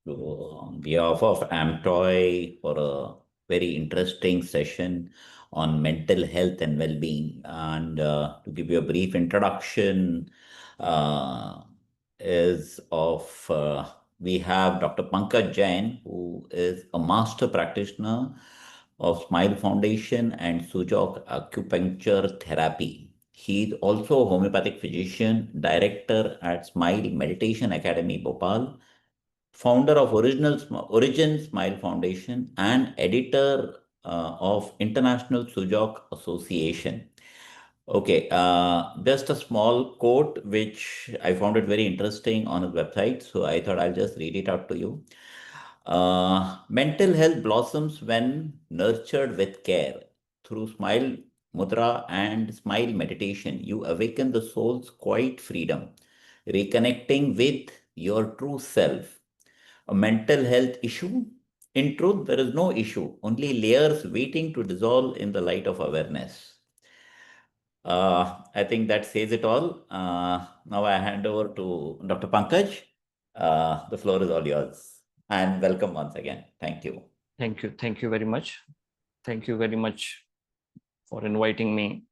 on behalf of AMTOI for a very interesting session on mental health and well-being. And to give you a brief introduction, uh, is of we have Dr. Pankaj Jain, who is a master practitioner of Smile Foundation and Sujok Acupuncture Therapy. He is also a homeopathic physician, director at Smile Meditation Academy, Bhopal, founder of Origin Smile Foundation, and editor of International Sujok Association. Okay, just a small quote which I found it very interesting on his website, so I thought I'll just read it out to you. Mental health blossoms when nurtured with care. Through smile mudra and smile meditation, you awaken the soul's quiet freedom, reconnecting with your true self. A mental health issue? In truth, there is no issue, only layers waiting to dissolve in the light of awareness. I think that says it all. Now I hand over to Dr. Pankaj. The floor is all yours. And welcome once again. Thank you. Thank you. Thank you very much. Thank you very much for inviting me.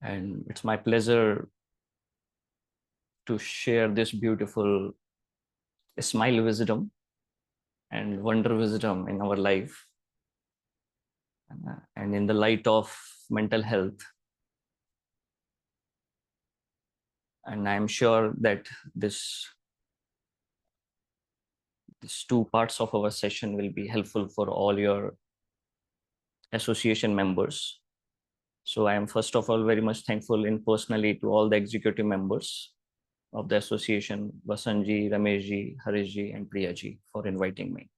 And it's my pleasure to share this beautiful smile wisdom and wonder wisdom in our life. And in the light of mental health. And I'm sure that these two parts of our session will be helpful for all your association members. So I am first of all very much thankful in personally to all the executive members of the association, Vasanji, Rameshji, Harishji, and Priyaji for inviting me.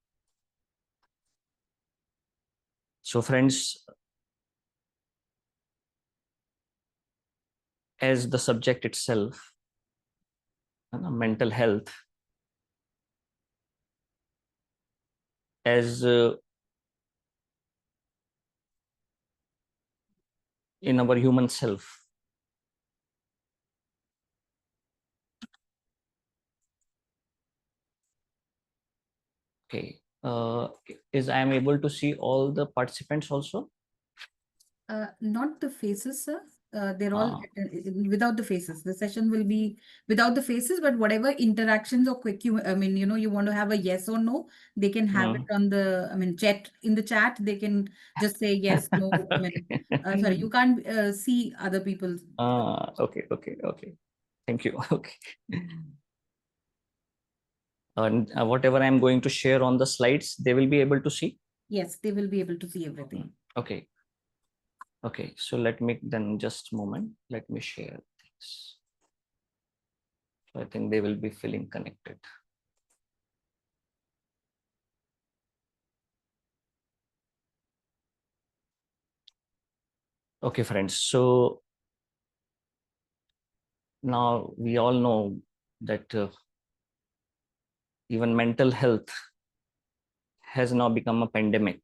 So friends, as the subject itself, mental health, as in our human self, okay, is I am able to see all the participants also? Not the faces, sir. They're all without the faces. The session will be without the faces, but whatever interactions or quick you want to have a yes or no, they can have it on the chat. In the chat, they can just say yes, no. Sorry, you can't see other people's. Okay. Thank you. Okay. And whatever I'm going to share on the slides, they will be able to see? Yes, they will be able to see everything. Okay. Okay, so let me then just a moment. Let me share things. So I think they will be feeling connected. Okay, friends. So now we all know that even mental health has now become a pandemic.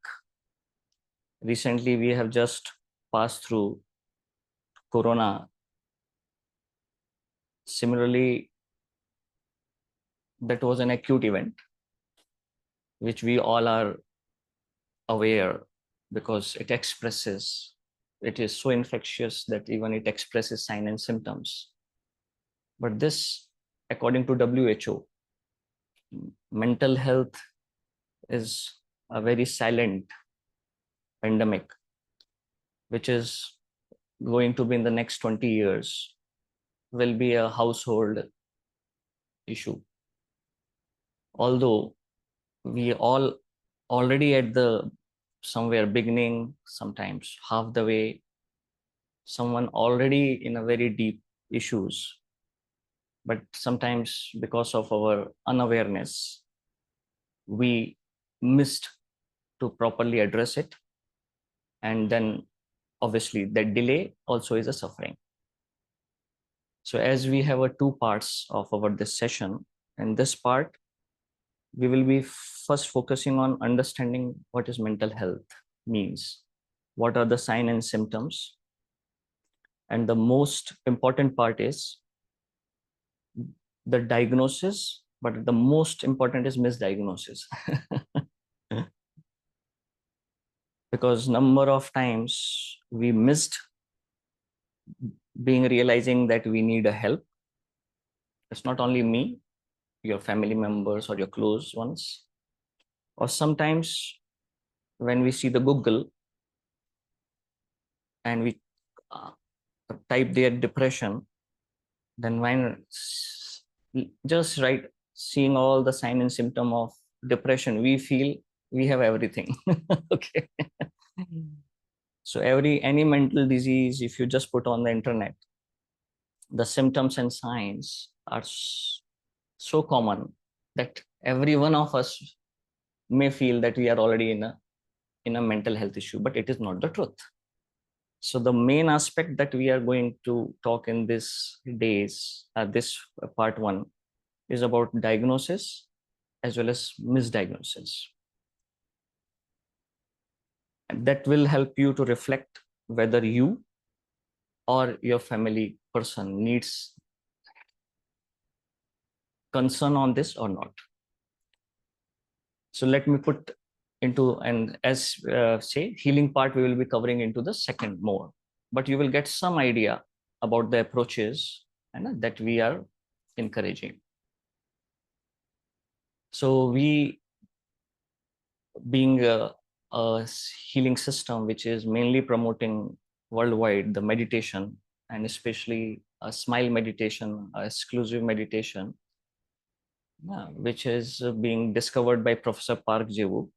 Recently, we have just passed through Corona. Similarly, that was an acute event, which we all are aware because it expresses, it is so infectious that even it expresses signs and symptoms. But this, according to WHO, mental health is a very silent pandemic, which is going to be in the next 20 years, will be a household issue. Although we all already at the somewhere beginning, sometimes half the way, someone already in a very deep issues, but sometimes because of our unawareness, we missed to properly address it. And then obviously that delay also is a suffering. So as we have two parts of our this session, in this part, we will be first focusing on understanding what is mental health means, what are the signs and symptoms. And the most important part is the diagnosis but the most important is misdiagnosis. Because number of times we missed realizing that we need a help. It's not only me, your family members or your close ones. Or sometimes when we see the Google and we type their depression, then when just right, seeing all the sign and symptom of depression, we feel we have everything. Okay. So any mental disease, if you just put on the internet, the symptoms and signs are so common that every one of us may feel that we are already in a mental health issue, but it is not the truth. So the main aspect that we are going to talk in this days, this part one, is about diagnosis as well as misdiagnosis. And that will help you to reflect whether you or your family person needs concern on this or not. So let me put into, and as say, healing part we will be covering into the second more, but you will get some idea about the approaches and that we are encouraging. So we, being a healing system which is mainly promoting worldwide the meditation, and especially a smile meditation, exclusive meditation, which is being discovered by Professor Park Jewu.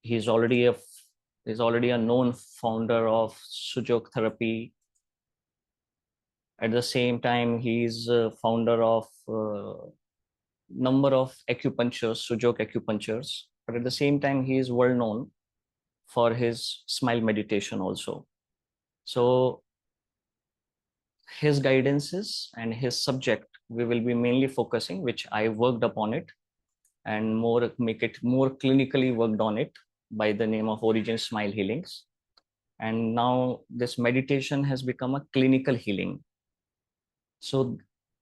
He's already a known founder of Sujok therapy. At the same time, he's a founder of number of acupunctures, Sujok acupunctures. But at the same time, he is well known for his smile meditation also. So his guidances and his subject, we will be mainly focusing, which I worked upon it and make it more clinically worked on it by the name of Origin Smile Healings. And now this meditation has become a clinical healing. So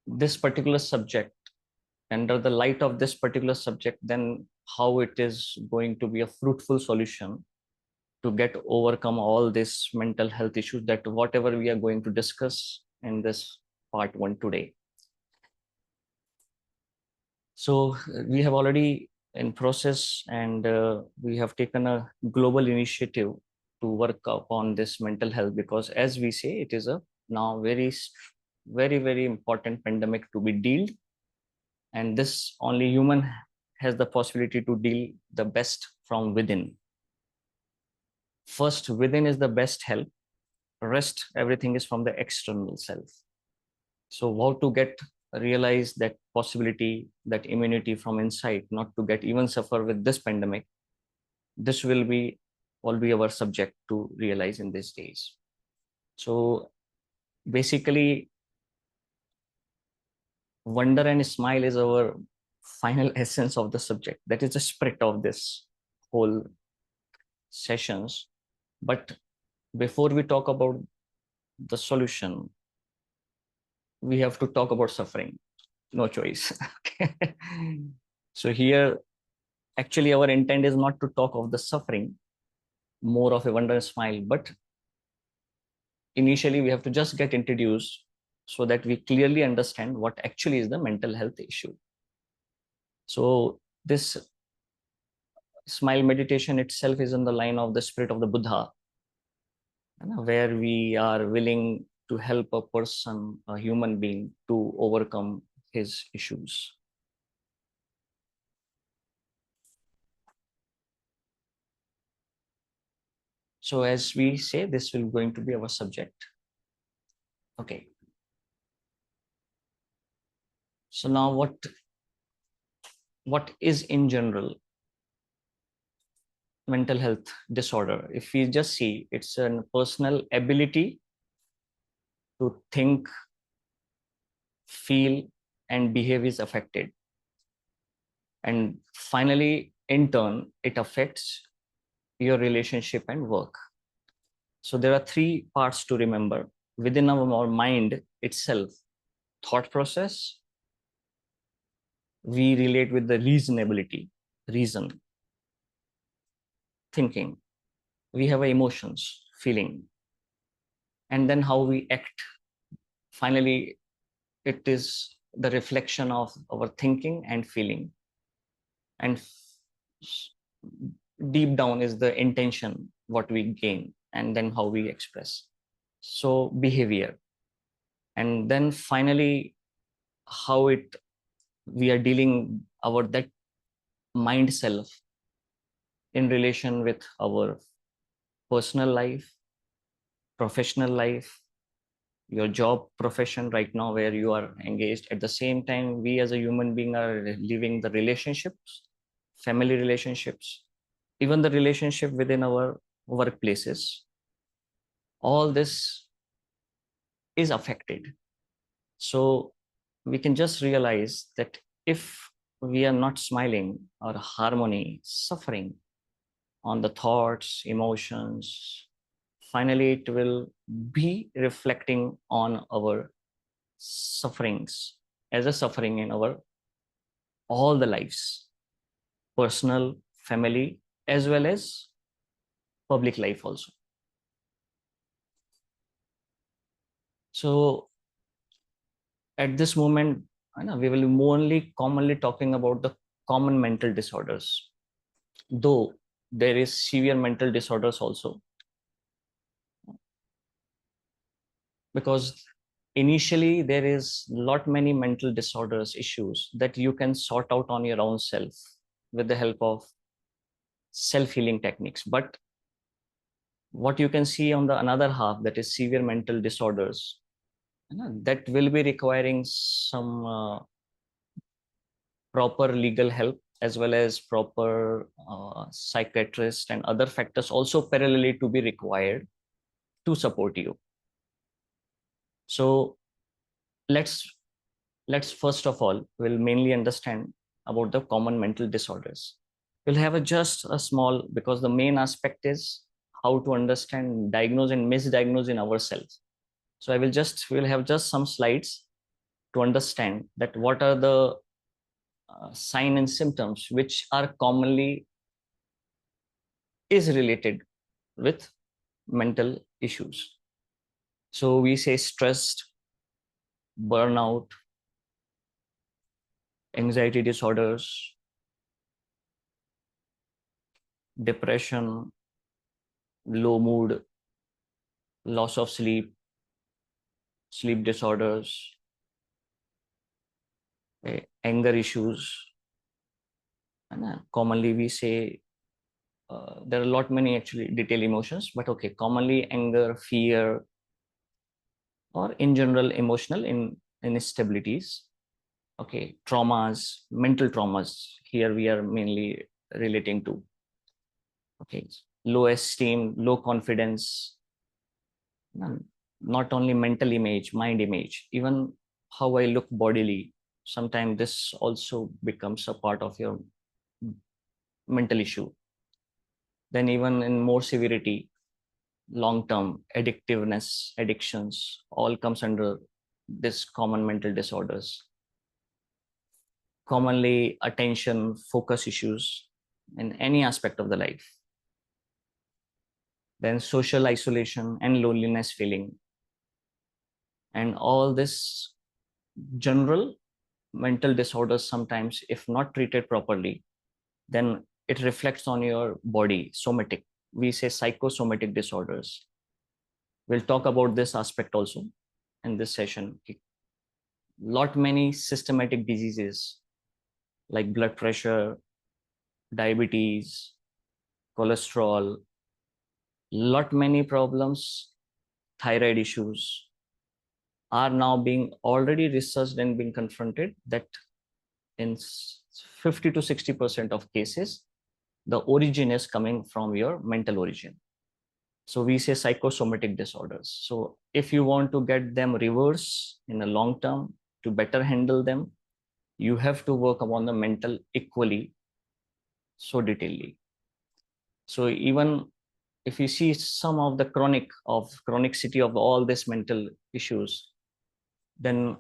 this particular subject, under the light of this particular subject, then how it is going to be a fruitful solution to overcome all these mental health issues, that whatever we are going to discuss in this part one today. So we have already in process, and we have taken a global initiative to work upon this mental health, because as we say, it is a now very, very important pandemic to be dealt, and this only human has the possibility to deal the best from within. First, within is the best help. Rest, everything is from the external self. So how to realize that possibility, that immunity from inside, not to get even suffer with this pandemic, this will be our subject to realize in these days. So basically, wonder and smile is our final essence of the subject. That is the spirit of this whole sessions. But before we talk about the solution, we have to talk about suffering. No choice. Okay. So here, actually, our intent is not to talk of the suffering, more of a wonder and smile, but initially we have to just get introduced so that we clearly understand what actually is the mental health issue. So this smile meditation itself is in the line of the spirit of the Buddha, where we are willing to help a person, a human being, to overcome his issues. So as we say, this will going to be our subject. Okay. So now what is in general mental health disorder? If we just see, it's a personal ability to think, feel, and behave is affected. And finally, in turn, it affects your relationship and work. So there are three parts to remember within our mind itself: thought process, we relate with the reasonability, reason, thinking. We have emotions, feeling, and then how we act. Finally, it is the reflection of our thinking and feeling. And deep down is the intention, what we gain, and then how we express. So behavior. And then finally, how it we are dealing our that mind self in relation with our personal life, professional life, your job profession right now where you are engaged. At the same time, we as a human being are living the relationships, family relationships, even the relationship within our workplaces. All this is affected. So we can just realize that if we are not smiling or harmony, suffering on the thoughts, emotions, finally it will be reflecting on our sufferings as a suffering in our all the lives, personal, family, as well as public life also. So at this moment, I know we will be only commonly talking about the common mental disorders, though there is severe mental disorders also, because initially there is lot many mental disorders issues that you can sort out on your own self with the help of self-healing techniques. But what you can see on the another half, that is severe mental disorders, that will be requiring some proper legal help as well as proper psychiatrist and other factors also parallelly to be required to support you. So let's first of all we'll mainly understand about the common mental disorders. We'll have just a small, because the main aspect is how to understand, diagnose and misdiagnose in ourselves. So we'll have just some slides to understand that what are the sign and symptoms which are commonly is related with mental issues. So we say stressed, burnout, anxiety disorders, depression, low mood, loss of sleep, sleep disorders, anger issues. And commonly we say there are a lot many actually detailed emotions, but okay, commonly anger, fear, or in general emotional instabilities. Okay, traumas, mental traumas. Here we are mainly relating to. Okay, low esteem, low confidence, not only mental image, mind image, even how I look bodily. Sometimes this also becomes a part of your mental issue. Then even in more severity, long-term addictiveness, addictions, all comes under this common mental disorders. Commonly attention, focus issues in any aspect of the life. Then social isolation and loneliness feeling. And all this general mental disorders, sometimes if not treated properly, then it reflects on your body, somatic. We say psychosomatic disorders. We'll talk about this aspect also in this session. Lot many systematic diseases like blood pressure, diabetes, cholesterol, lot many problems, thyroid issues are now being already researched and being confronted that in 50 to 60% of cases, the origin is coming from your mental origin. So we say psychosomatic disorders. So if you want to get them reverse in the long term to better handle them, you have to work upon the mental equally so detailedly. So even if you see some of the chronicity of all these mental issues, then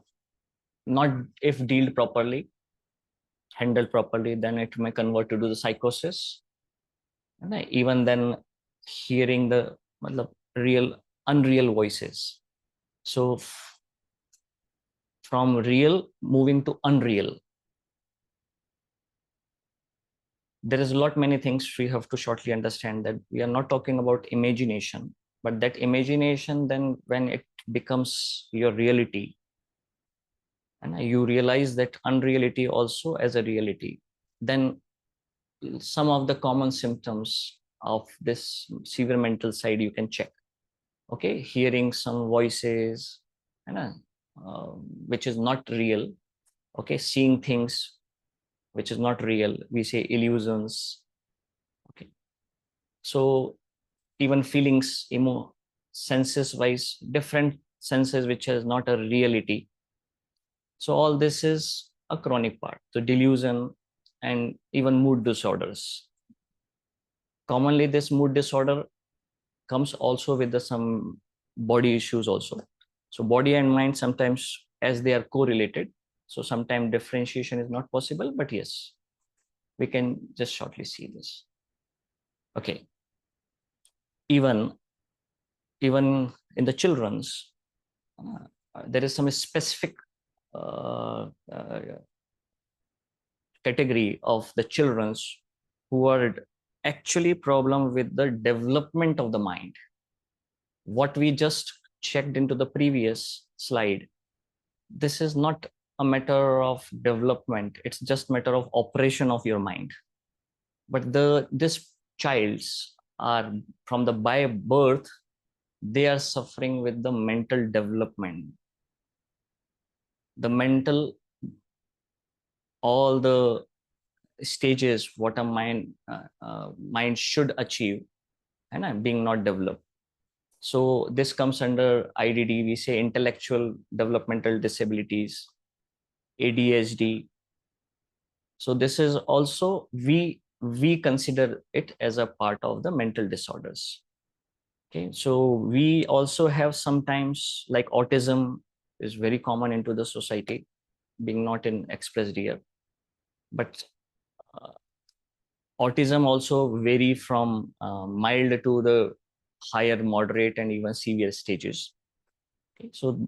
not if dealt properly, handled properly, then it may convert to the psychosis. And even then, hearing the real, unreal voices. So from real moving to unreal, there is a lot many things we have to shortly understand, that we are not talking about imagination, but that imagination, then when it becomes your reality, and you realize that unreality also as a reality, then some of the common symptoms of this severe mental side you can check. Okay, hearing some voices, and which is not real. Okay, seeing things which is not real, we say illusions. Okay, so even feelings, senses wise, different senses which is not a reality. So all this is a chronic part, so delusion and even mood disorders. Commonly this mood disorder comes also with some body issues also. So body and mind sometimes, as they are correlated, so sometimes differentiation is not possible, but yes, we can just shortly see this. Okay, even in the children's, there is some specific category of the children's who are actually problem with the development of the mind. What we just checked into the previous slide, this is not a matter of development, it's just matter of operation of your mind. But this childs are from the by birth, they are suffering with the mental development, the mental, all the stages what a mind should achieve, and I'm being not developed. So this comes under IDD, we say intellectual developmental disabilities, ADHD. So this is also, we consider it as a part of the mental disorders. Okay, so we also have sometimes, like autism is very common into the society, being not in expressed here, but autism also vary from mild to the higher, moderate, and even severe stages. Okay, so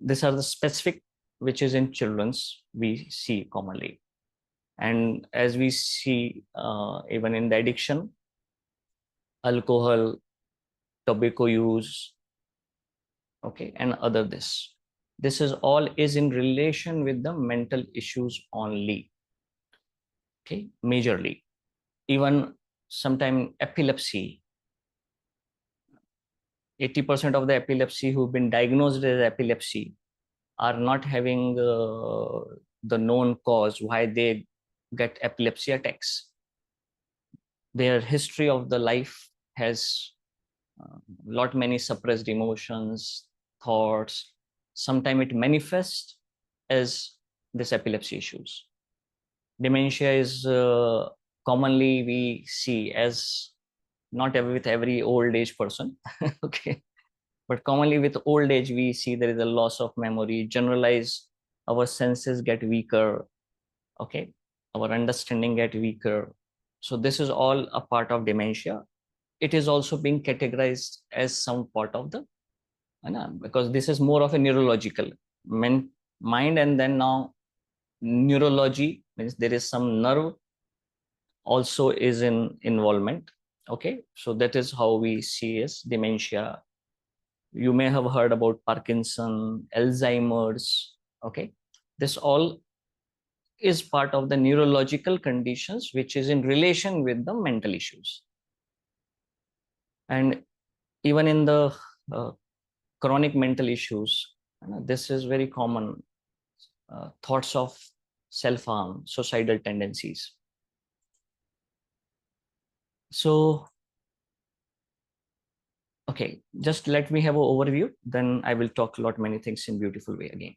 these are the specific which is in children's we see commonly. And as we see, even in the addiction, alcohol, tobacco use, okay, and other this is all is in relation with the mental issues only. Okay, majorly. Even sometime epilepsy, 80% of the epilepsy who've been diagnosed as epilepsy are not having the known cause why they get epilepsy attacks. Their history of the life has lot many suppressed emotions, thoughts. Sometimes it manifests as this epilepsy issues. Dementia is commonly we see as not with every old age person, okay, but commonly with old age we see there is a loss of memory, generalized, our senses get weaker, okay, our understanding get weaker. So this is all a part of dementia. It is also being categorized as some part of the, because this is more of a neurological mind, and then now neurology means there is some nerve also is in involvement. Okay, so that is how we see as dementia. You may have heard about Parkinson, Alzheimer's. Okay, this all is part of the neurological conditions which is in relation with the mental issues. And even in the chronic mental issues, this is very common, thoughts of self-harm, suicidal tendencies. So, okay, just let me have an overview, then I will talk a lot many things in beautiful way again.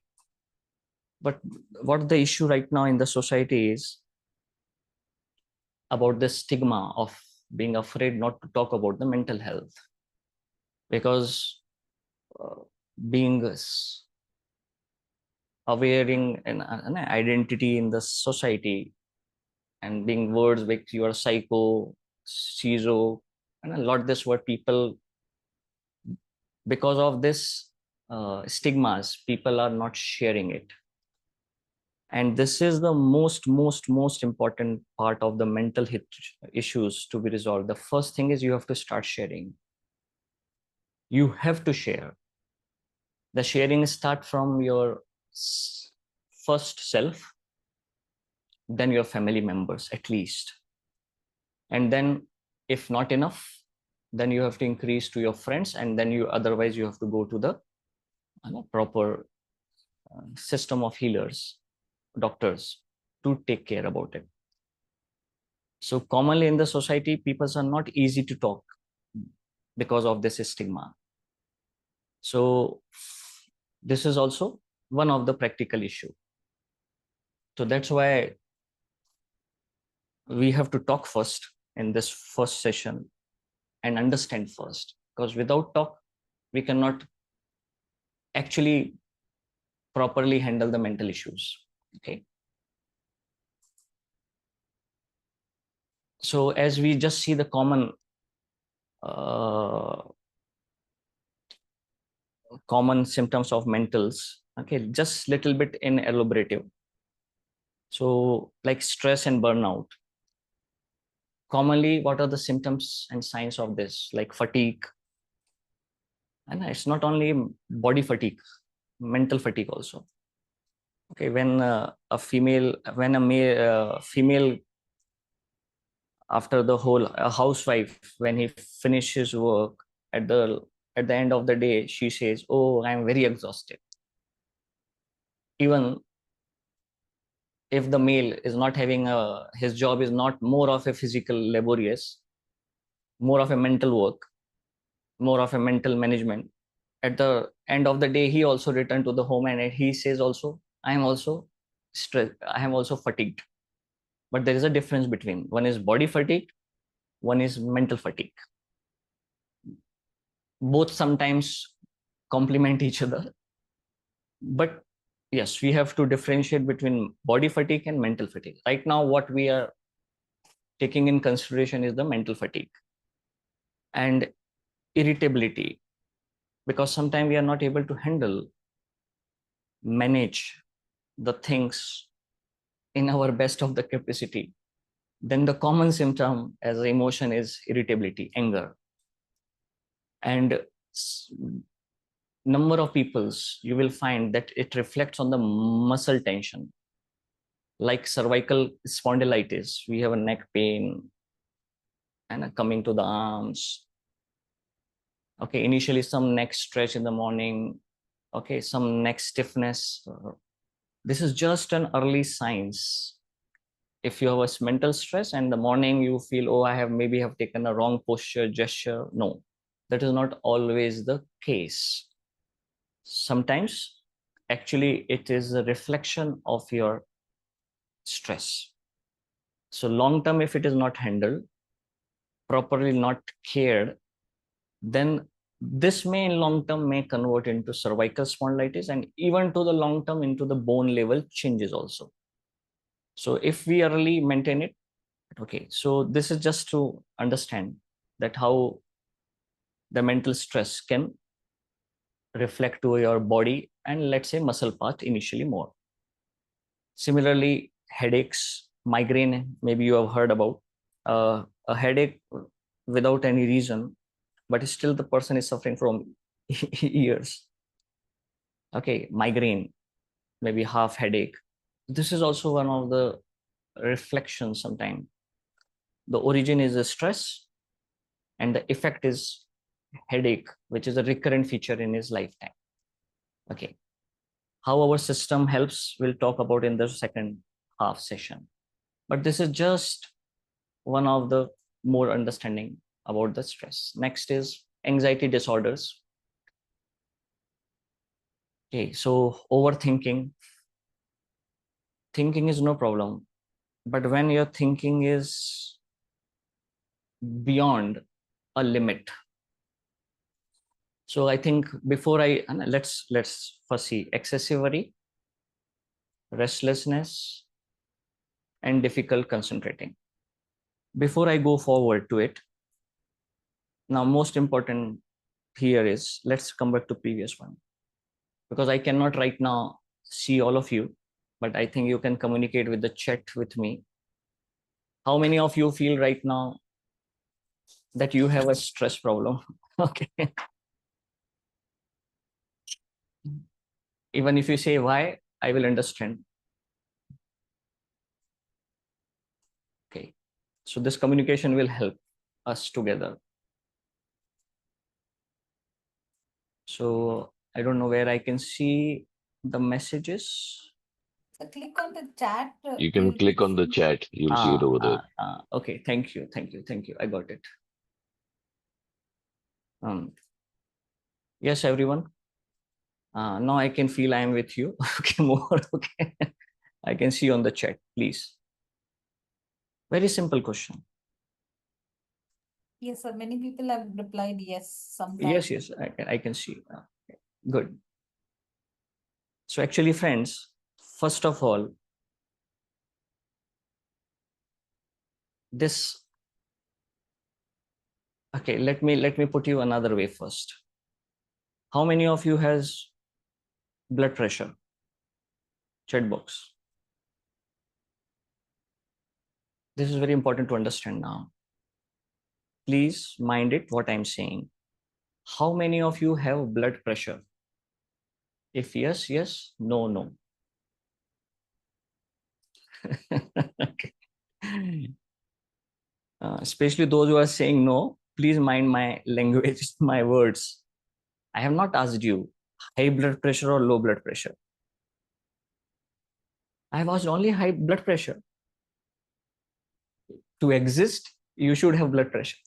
But what the issue right now in the society is about the stigma of being afraid not to talk about the mental health, because being awareing an identity in the society, and being words like you are psycho, schizo, and a lot this word people, because of this stigmas, people are not sharing it. And this is the most important part of the mental issues to be resolved. The first thing is you have to start sharing. You have to share. The sharing start from your first self, then your family members at least. And then if not enough, then you have to increase to your friends, and then you otherwise you have to go to the proper system of healers, doctors, to take care about it. So commonly in the society, people are not easy to talk because of this stigma. So this is also one of the practical issue. So that's why we have to talk first in this first session and understand first, because without talk, we cannot actually properly handle the mental issues. Okay. So as we just see the common symptoms of mentals, okay, just little bit in elaborative. So like stress and burnout. Commonly, what are the symptoms and signs of this? Like fatigue. And it's not only body fatigue, mental fatigue also. Okay, when female, after the whole housewife, when he finishes work at the end of the day, she says, "Oh, I'm very exhausted." Even if the male is not having his job is not more of a physical laborious, more of a mental work, more of a mental management, at the end of the day he also returned to the home and he says also, I am also stressed, I am also fatigued. But there is a difference between one is body fatigue, one is mental fatigue. Both sometimes complement each other, but yes, we have to differentiate between body fatigue and mental fatigue. Right now what we are taking in consideration is the mental fatigue and irritability, because sometimes we are not able to handle, manage the things in our best of the capacity. Then the common symptom as an emotion is irritability, anger. And number of peoples you will find that it reflects on the muscle tension, like cervical spondylitis. We have a neck pain and coming to the arms. Okay, initially some neck stretch in the morning. Okay, some neck stiffness. This is just an early signs. If you have a mental stress and the morning you feel, oh, I have maybe have taken a wrong posture, gesture. No, that is not always the case. Sometimes actually it is a reflection of your stress. So long term, if it is not handled, properly not cared, then this may in long term may convert into cervical spondylitis and even to the long term into the bone level changes also. So if we early maintain it, okay, so this is just to understand that how the mental stress can reflect to your body and let's say muscle part initially more. Similarly, headaches, migraine, maybe you have heard about a headache without any reason, but still the person is suffering from years. Okay, migraine, maybe half headache. This is also one of the reflections sometimes. The origin is a stress and the effect is headache, which is a recurrent feature in his lifetime. Okay. How our system helps, we'll talk about in the second half session. But this is just one of the more understanding about the stress. Next is anxiety disorders. Okay, so overthinking. Thinking is no problem, but when your thinking is beyond a limit. So I think before let's first see excessive worry, restlessness, and difficult concentrating. Before I go forward to it, now most important here is, let's come back to previous one, because I cannot right now see all of you, but I think you can communicate with the chat with me. How many of you feel right now that you have a stress problem? Okay. Even if you say why, I will understand. Okay. So this communication will help us together. So I don't know where I can see the messages. So click on the chat. You can click on the chat. You'll see it over there. Okay. Thank you. I got it. Yes, everyone. Now I can feel I am with you. Okay, more. Okay. I can see on the chat, please. Very simple question. Yes, sir. Many people have replied yes sometimes. Yes, I can see. Good. So actually, friends, first of all, this, okay, let me put you another way first. How many of you has blood pressure? Chat box. This is very important to understand now. Please mind it what I'm saying. How many of you have blood pressure? If yes, yes, no, no. Okay. Especially those who are saying no, please mind my language, my words. I have not asked you high blood pressure or low blood pressure. I have asked only high blood pressure. To exist, you should have blood pressure.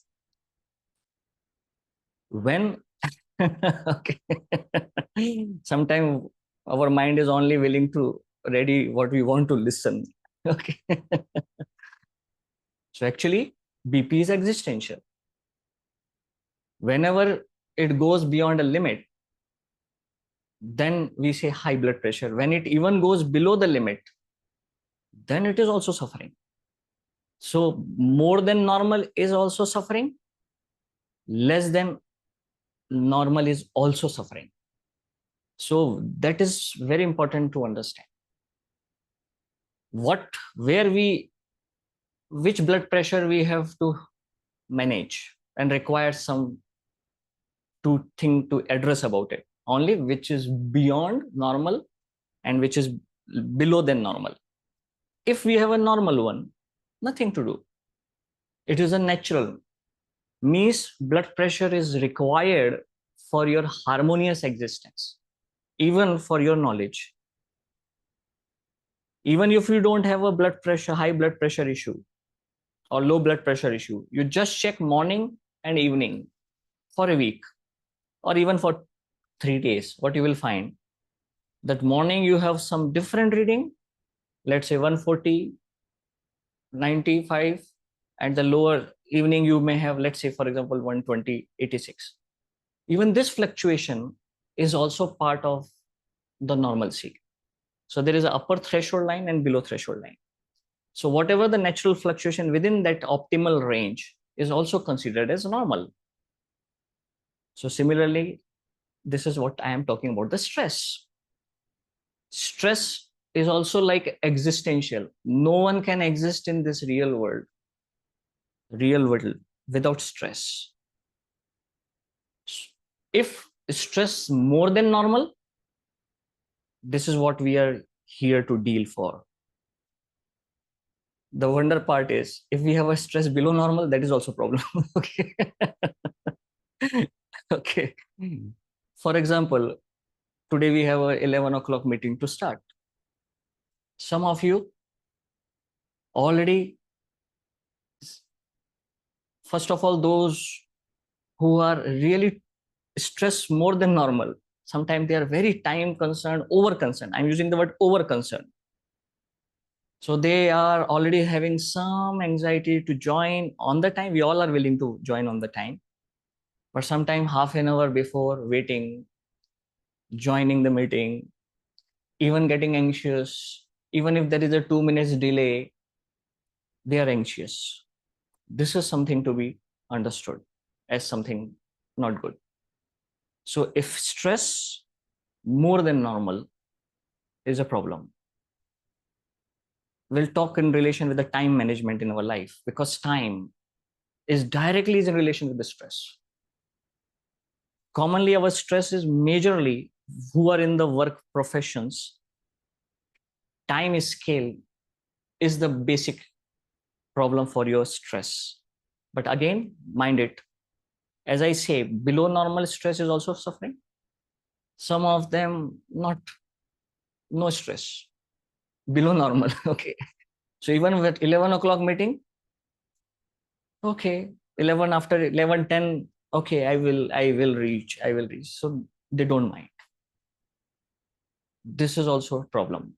When, okay, sometimes our mind is only willing to ready what we want to listen. Okay. So actually, BP is existential. Whenever it goes beyond a limit, then we say high blood pressure. When it even goes below the limit, then it is also suffering. So more than normal is also suffering. Less than normal is also suffering. So that is very important to understand. Which blood pressure we have to manage and require some thing to address about it. Only which is beyond normal and which is below than normal. If we have a normal one, nothing to do. It is a natural. Means blood pressure is required for your harmonious existence, even for your knowledge. Even if you don't have a high blood pressure issue or low blood pressure issue, you just check morning and evening for a week or even for 3 days. What you will find that morning you have some different reading, let's say 140, 95, and the lower evening you may have, let's say, for example, 120, 86. Even this fluctuation is also part of the normalcy. So there is an upper threshold line and below threshold line. So whatever the natural fluctuation within that optimal range is also considered as normal. So similarly, this is what I am talking about, the stress. Stress is also like existential. No one can exist in this real world without stress. If stress more than normal, this is what we are here to deal for. The wonder part is if we have a stress below normal, that is also a problem. Okay. Okay. For example, today we have a 11 o'clock meeting to start. Some of you already, first of all, those who are really stressed more than normal, sometimes they are very time concerned, over concerned. I'm using the word over concerned. So they are already having some anxiety to join on the time. We all are willing to join on the time, but sometime half an hour before, waiting, joining the meeting, even getting anxious, even if there is a 2 minutes delay, they are anxious. This is something to be understood as something not good. So if stress more than normal is a problem, we'll talk in relation with the time management in our life, because time is directly in relation with the stress. Commonly, our stress is majorly who are in the work professions. Time scale is the basic problem for your stress. But again, mind it, as I say, below normal stress is also suffering. Some of them no stress, below normal. Okay. So even with 11 o'clock meeting, okay, 11 after 11:10, okay, I will reach. So they don't mind. This is also a problem.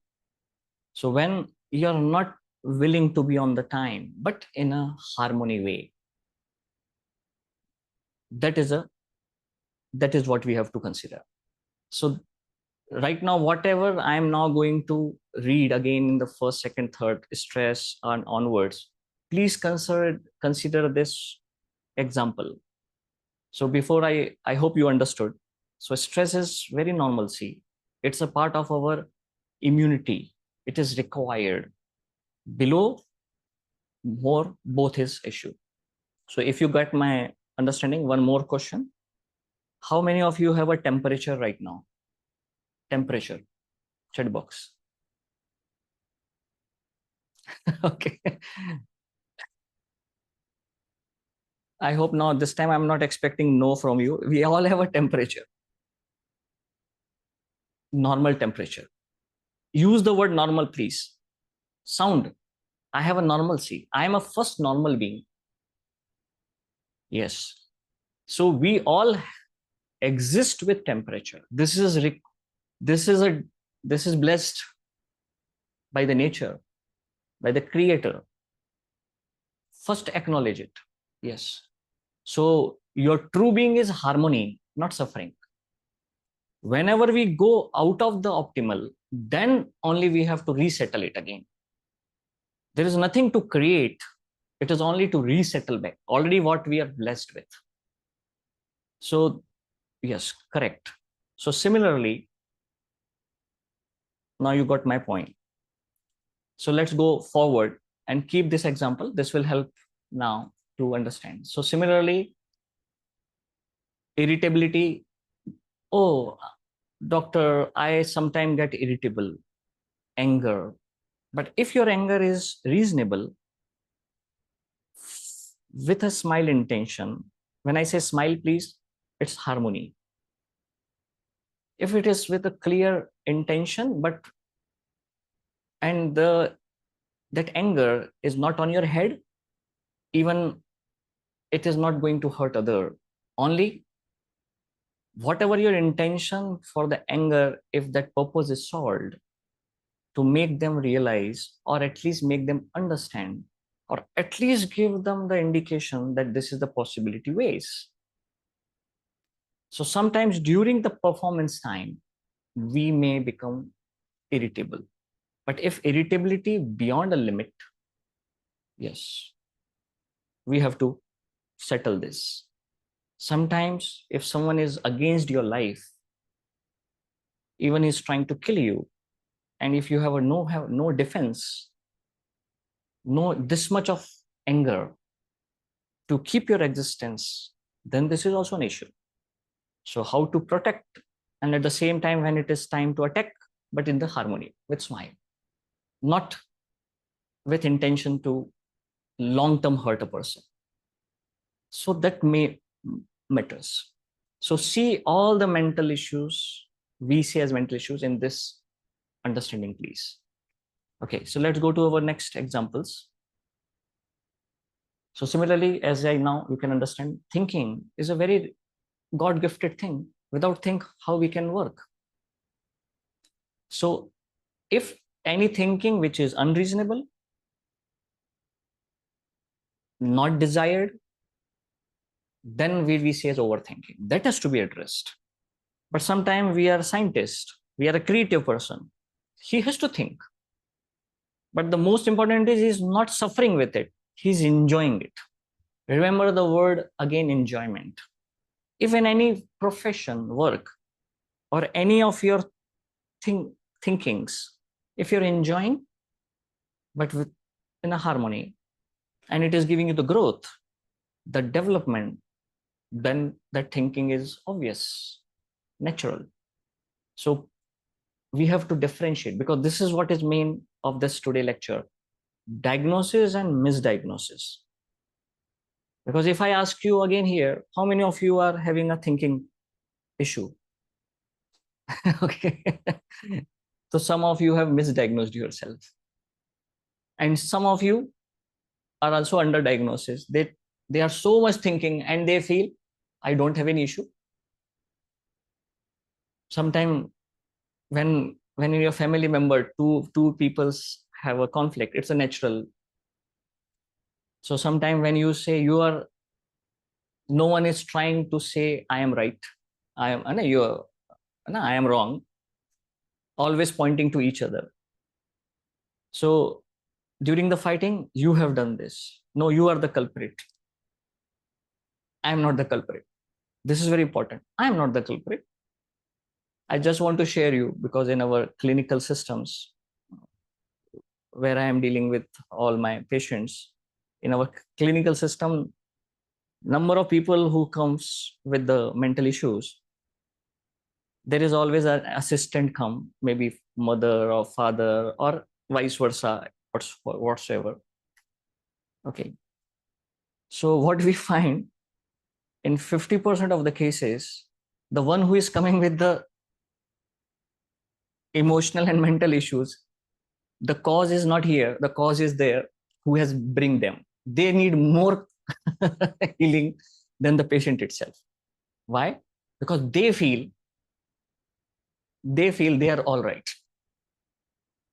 So when you're not willing to be on the time, but in a harmony way, that is what we have to consider. So right now, whatever I am now going to read again in the first, second, third, stress and onwards, please consider this example. So before I hope you understood. So stress is very normal. See, it's a part of our immunity. It is required. Below, more, both is issue. So if you got my understanding, one more question. How many of you have a temperature right now? Temperature, chat box. Okay. I hope now this time I'm not expecting no from you. We all have a temperature. Normal temperature. Use the word normal, please. Sound. I have a normalcy. I am a first normal being. Yes. So we all exist with temperature. This is blessed by the nature, by the creator. First acknowledge it. Yes. So your true being is harmony, not suffering. Whenever we go out of the optimal, then only we have to resettle it again. There is nothing to create. It is only to resettle back already what we are blessed with. So yes, correct. So similarly, now you got my point. So let's go forward and keep this example. This will help now to understand. So similarly, irritability. Oh, doctor, I sometimes get irritable, anger. But if your anger is reasonable, with a smile intention, when I say smile, please, it's harmony. If it is with a clear intention, but and that anger is not on your head, even it is not going to hurt other. Only whatever your intention for the anger, if that purpose is solved, to make them realize, or at least make them understand, or at least give them the indication that this is the possibility ways. So sometimes during the performance time, we may become irritable. But if irritability beyond a limit, yes, we have to settle this. Sometimes if someone is against your life, even is trying to kill you, and if you have no defense, no this much of anger to keep your existence, then this is also an issue. So how to protect, and at the same time when it is time to attack, but in the harmony, with smile, not with intention to long-term hurt a person. So that matters. So see all the mental issues we see as mental issues in this understanding, please. Okay, so let's go to our next examples. So similarly, as I now you can understand, thinking is a very God-gifted thing. Without think, how we can work? So if any thinking which is unreasonable, not desired, then we say as overthinking. That has to be addressed. But sometimes we are a scientist, we are a creative person. He has to think. But the most important is he's not suffering with it. He's enjoying it. Remember the word again, enjoyment. If in any profession, work, or any of your thinkings, if you're enjoying, but in a harmony, and it is giving you the growth, the development, then that thinking is obvious, natural. So we have to differentiate, because this is what is main of this today lecture: diagnosis and misdiagnosis. Because if I ask you again here, how many of you are having a thinking issue? Okay. So some of you have misdiagnosed yourself. And some of you are also under diagnosis. They are so much thinking and they feel, I don't have any issue. Sometimes when in your family member, two peoples have a conflict, it's a natural. So sometimes when you say no one is trying to say I am right, I am wrong, always pointing to each other. So during the fighting, you have done this. No, you are the culprit. I am not the culprit. This is very important. I am not the culprit. I just want to share you, because in our clinical systems, where I am dealing with all my patients, in our clinical system, number of people who comes with the mental issues, there is always an assistant come, maybe mother or father or vice versa, whatsoever. Okay. So what we find, in 50% of the cases, the one who is coming with the emotional and mental issues, the cause is not here, the cause is there, who has bring them. They need more healing than the patient itself. Why? Because they feel they are all right.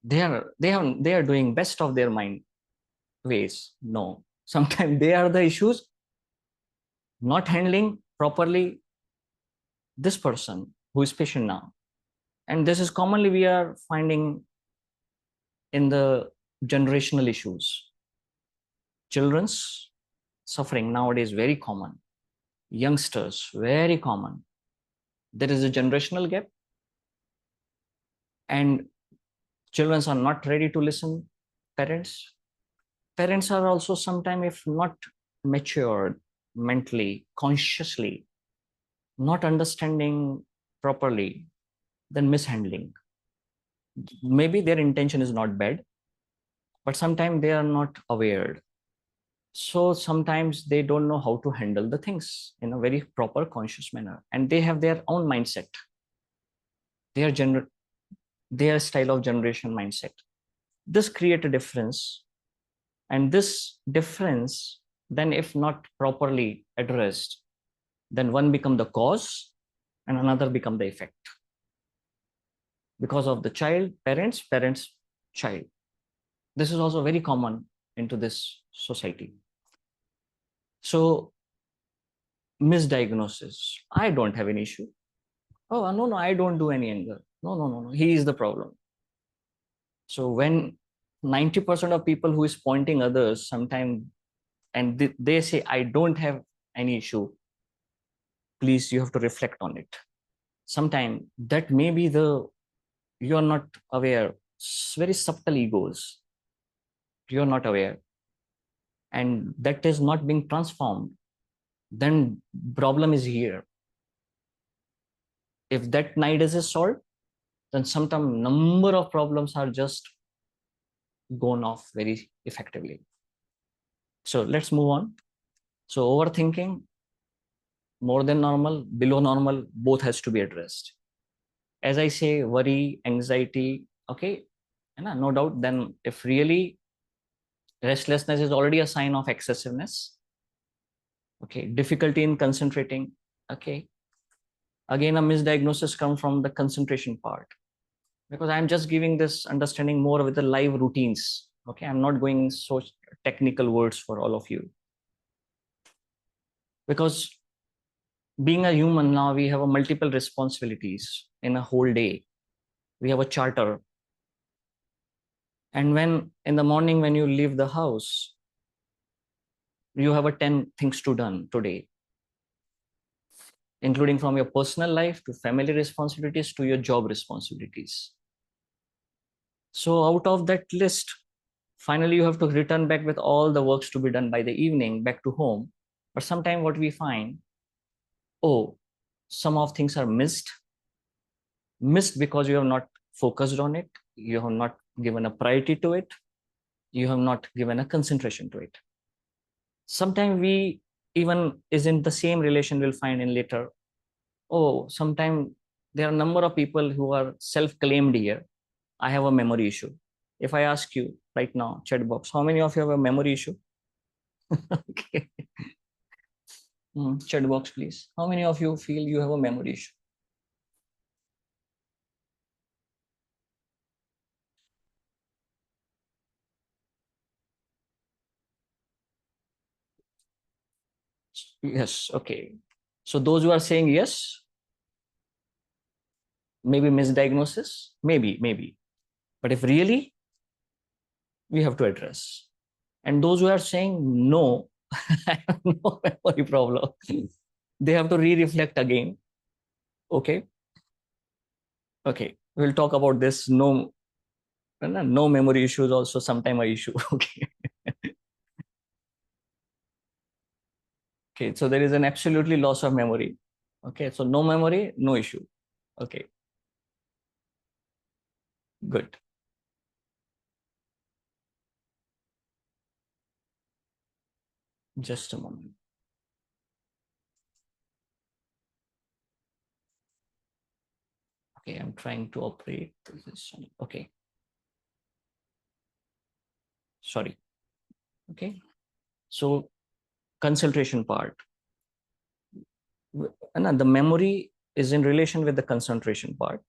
They are doing best of their mind ways. No, sometimes they are the issues, not handling properly this person who is patient now. And this is commonly we are finding in the generational issues. Children's suffering nowadays very common. Youngsters, very common. There is a generational gap, and children are not ready to listen. Parents are also sometimes, if not matured mentally, consciously, not understanding properly, then mishandling. Maybe their intention is not bad, but sometimes they are not aware. So sometimes they don't know how to handle the things in a very proper, conscious manner, and they have their own mindset, their style of generation mindset. This create a difference, and this difference, then if not properly addressed, then one become the cause and another become the effect, because of the child, parents, child. This is also very common into this society. So misdiagnosis, I don't have any issue. Oh no, I don't do any anger. No, he is the problem. So when 90% of people who is pointing others sometime, and they say I don't have any issue, please, you have to reflect on it. Sometime that may be you are not aware, very subtle egos, you are not aware, and that is not being transformed, then problem is here. If that nidus is solved, then sometimes number of problems are just gone off very effectively. So let's move on. So overthinking, more than normal, below normal, both has to be addressed. As I say, worry, anxiety, okay, no doubt. Then if really restlessness is already a sign of excessiveness, okay, difficulty in concentrating, okay, again a misdiagnosis comes from the concentration part, because I'm just giving this understanding more with the live routines. Okay, I'm not going so technical words for all of you, because being a human now, we have a multiple responsibilities in a whole day. We have a charter. And when in the morning, when you leave the house, you have a 10 things to done today, including from your personal life to family responsibilities to your job responsibilities. So out of that list, finally you have to return back with all the works to be done by the evening back to home. But sometimes what we find, oh, some of things are missed because you have not focused on it, you have not given a priority to it, you have not given a concentration to it. Sometimes we even is in the same relation, we'll find in later, oh, sometimes there are a number of people who are self-claimed here, I have a memory issue. If I ask you right now, chat box, how many of you have a memory issue? Okay. Chat box, please. How many of you feel you have a memory issue? Yes. Okay. So those who are saying yes, maybe misdiagnosis, maybe. But if really, we have to address. And those who are saying no, I have no memory problem, they have to re-reflect again. Okay. Okay. We'll talk about this. No memory issues also sometime a issue. Okay. Okay. So there is an absolutely loss of memory. Okay. So no memory, no issue. Okay. Good. Just a moment. Okay, I'm trying to operate this. Okay. Sorry. Okay. So concentration part. And the memory is in relation with the concentration part.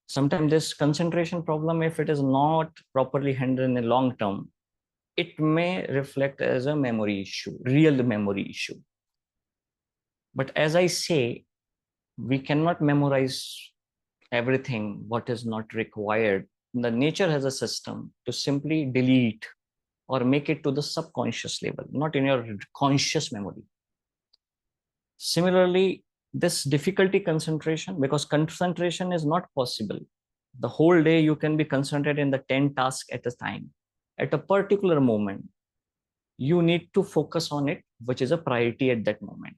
Sometimes this concentration problem, if it is not properly handled in the long term, it may reflect as a memory issue, real memory issue. But as I say, we cannot memorize everything what is not required. The nature has a system to simply delete or make it to the subconscious level, not in your conscious memory. Similarly, this difficulty concentration, because concentration is not possible. The whole day you can be concentrated in the 10 tasks at a time. At a particular moment, you need to focus on it, which is a priority at that moment.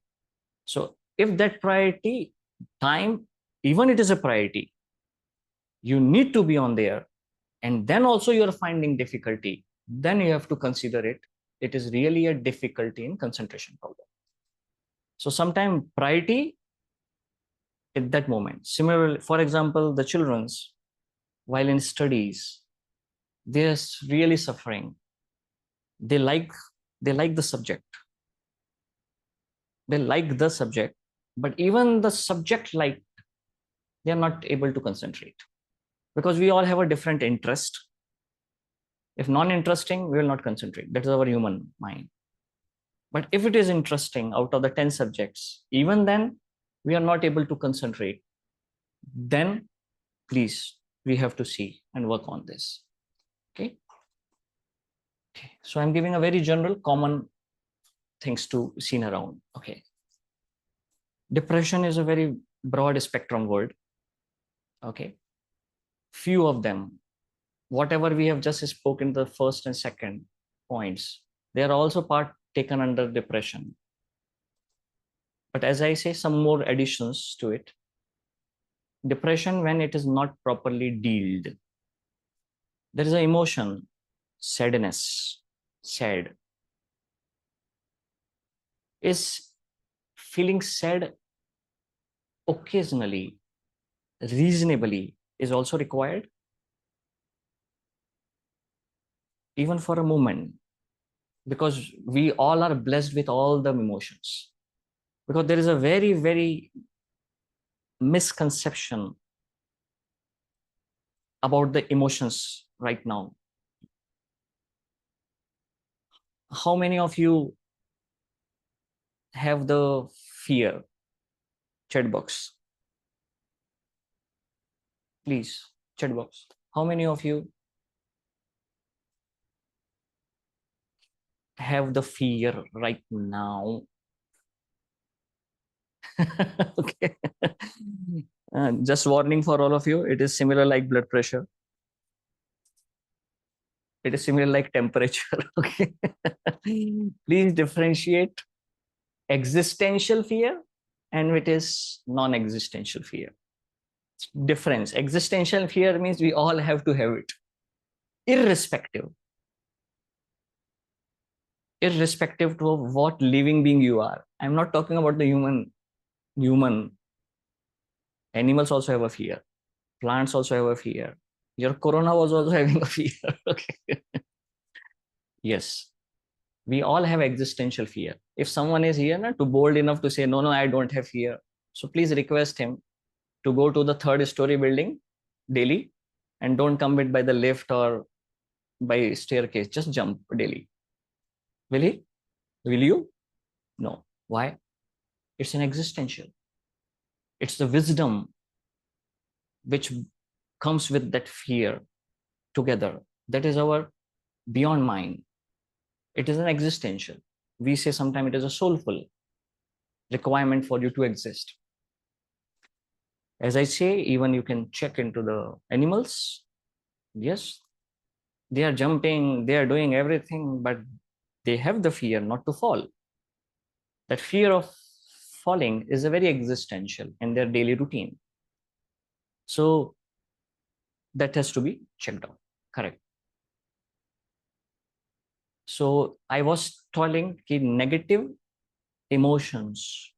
So if that priority time, even it is a priority, you need to be on there, and then also you're finding difficulty, then you have to consider it. It is really a difficulty in concentration problem. So sometimes priority at that moment. Similarly, for example, the children's, while in studies, they're really suffering. They like the subject. They like the subject, but even the subject they're not able to concentrate because we all have a different interest. If non-interesting, we will not concentrate. That is our human mind. But if it is interesting, out of the 10 subjects, even then we are not able to concentrate. Then please, we have to see and work on this. Okay. Okay. So I'm giving a very general common things to seen around. Okay. Depression is a very broad spectrum word. Okay. Few of them, whatever we have just spoken, the first and second points, they are also part taken under depression. But as I say, some more additions to it. Depression, when it is not properly dealt, there is an emotion, sadness, sad. Is feeling sad occasionally, reasonably, is also required, even for a moment, because we all are blessed with all the emotions. Because there is a very, very misconception about the emotions right now. How many of you have the fear? Chat box. Please, chat box. How many of you have the fear right now. Okay. Just warning for all of you, it is similar like blood pressure. It is similar like temperature. Okay. Please differentiate existential fear and it is non-existential fear. Difference. Existential fear means we all have to have it, irrespective of what living being you are. I'm not talking about the human. Animals also have a fear. Plants also have a fear. Your corona was also having a fear. Okay. Yes. We all have existential fear. If someone is here too bold enough to say, no, I don't have fear. So please request him to go to the 3rd story building daily and don't come it by the lift or by staircase. Just jump daily. Will he? Will you? No. Why? It's an existential. It's the wisdom which comes with that fear together. That is our beyond mind. It is an existential. We say sometimes it is a soulful requirement for you to exist. As I say, even you can check into the animals. Yes, they are jumping, they are doing everything, but they have the fear not to fall. That fear of falling is a very existential in their daily routine. So that has to be checked out. Correct. So I was telling that negative emotions,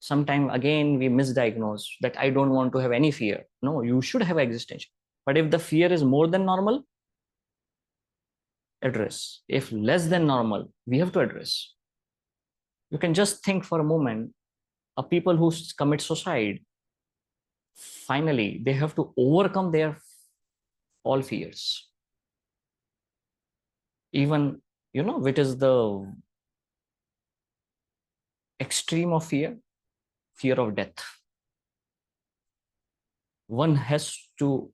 sometimes again we misdiagnose that I don't want to have any fear. No, you should have existential. But if the fear is more than normal, address. If less than normal, we have to address. You can just think for a moment, people who commit suicide, finally, they have to overcome their all fears. Even, which is the extreme of fear? Fear of death. One has to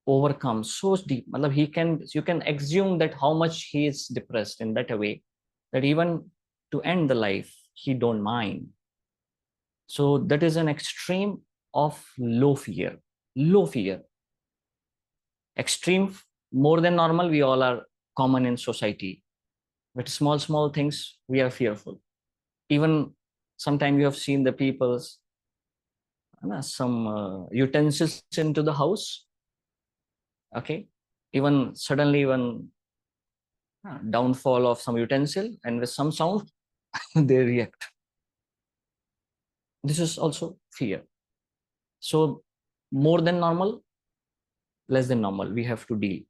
overcome so deep. You can assume that how much he is depressed in that way, that even to end the life, he don't mind. So that is an extreme of low fear. Low fear. Extreme, more than normal, we all are common in society. But small things, we are fearful. Even sometimes you have seen the people's some utensils into the house. Okay. Even suddenly one downfall of some utensil and with some sound, they react. This is also fear. So more than normal, less than normal, we have to deal.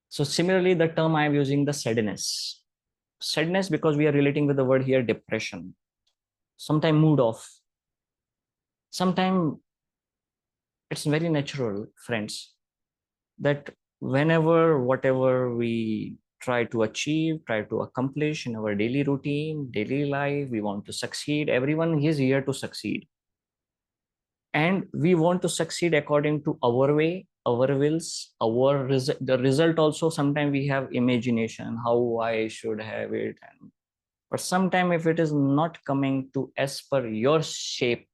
So similarly, the term I am using, the sadness. Sadness, because we are relating with the word here, depression. Sometimes mood off. Sometimes it's very natural, friends, that whenever, whatever we try to achieve, try to accomplish in our daily routine, daily life, we want to succeed. Everyone is here to succeed. And we want to succeed according to our way, our wills, the result also. Sometimes we have imagination, how I should have it. But sometimes if it is not coming to as per your shape,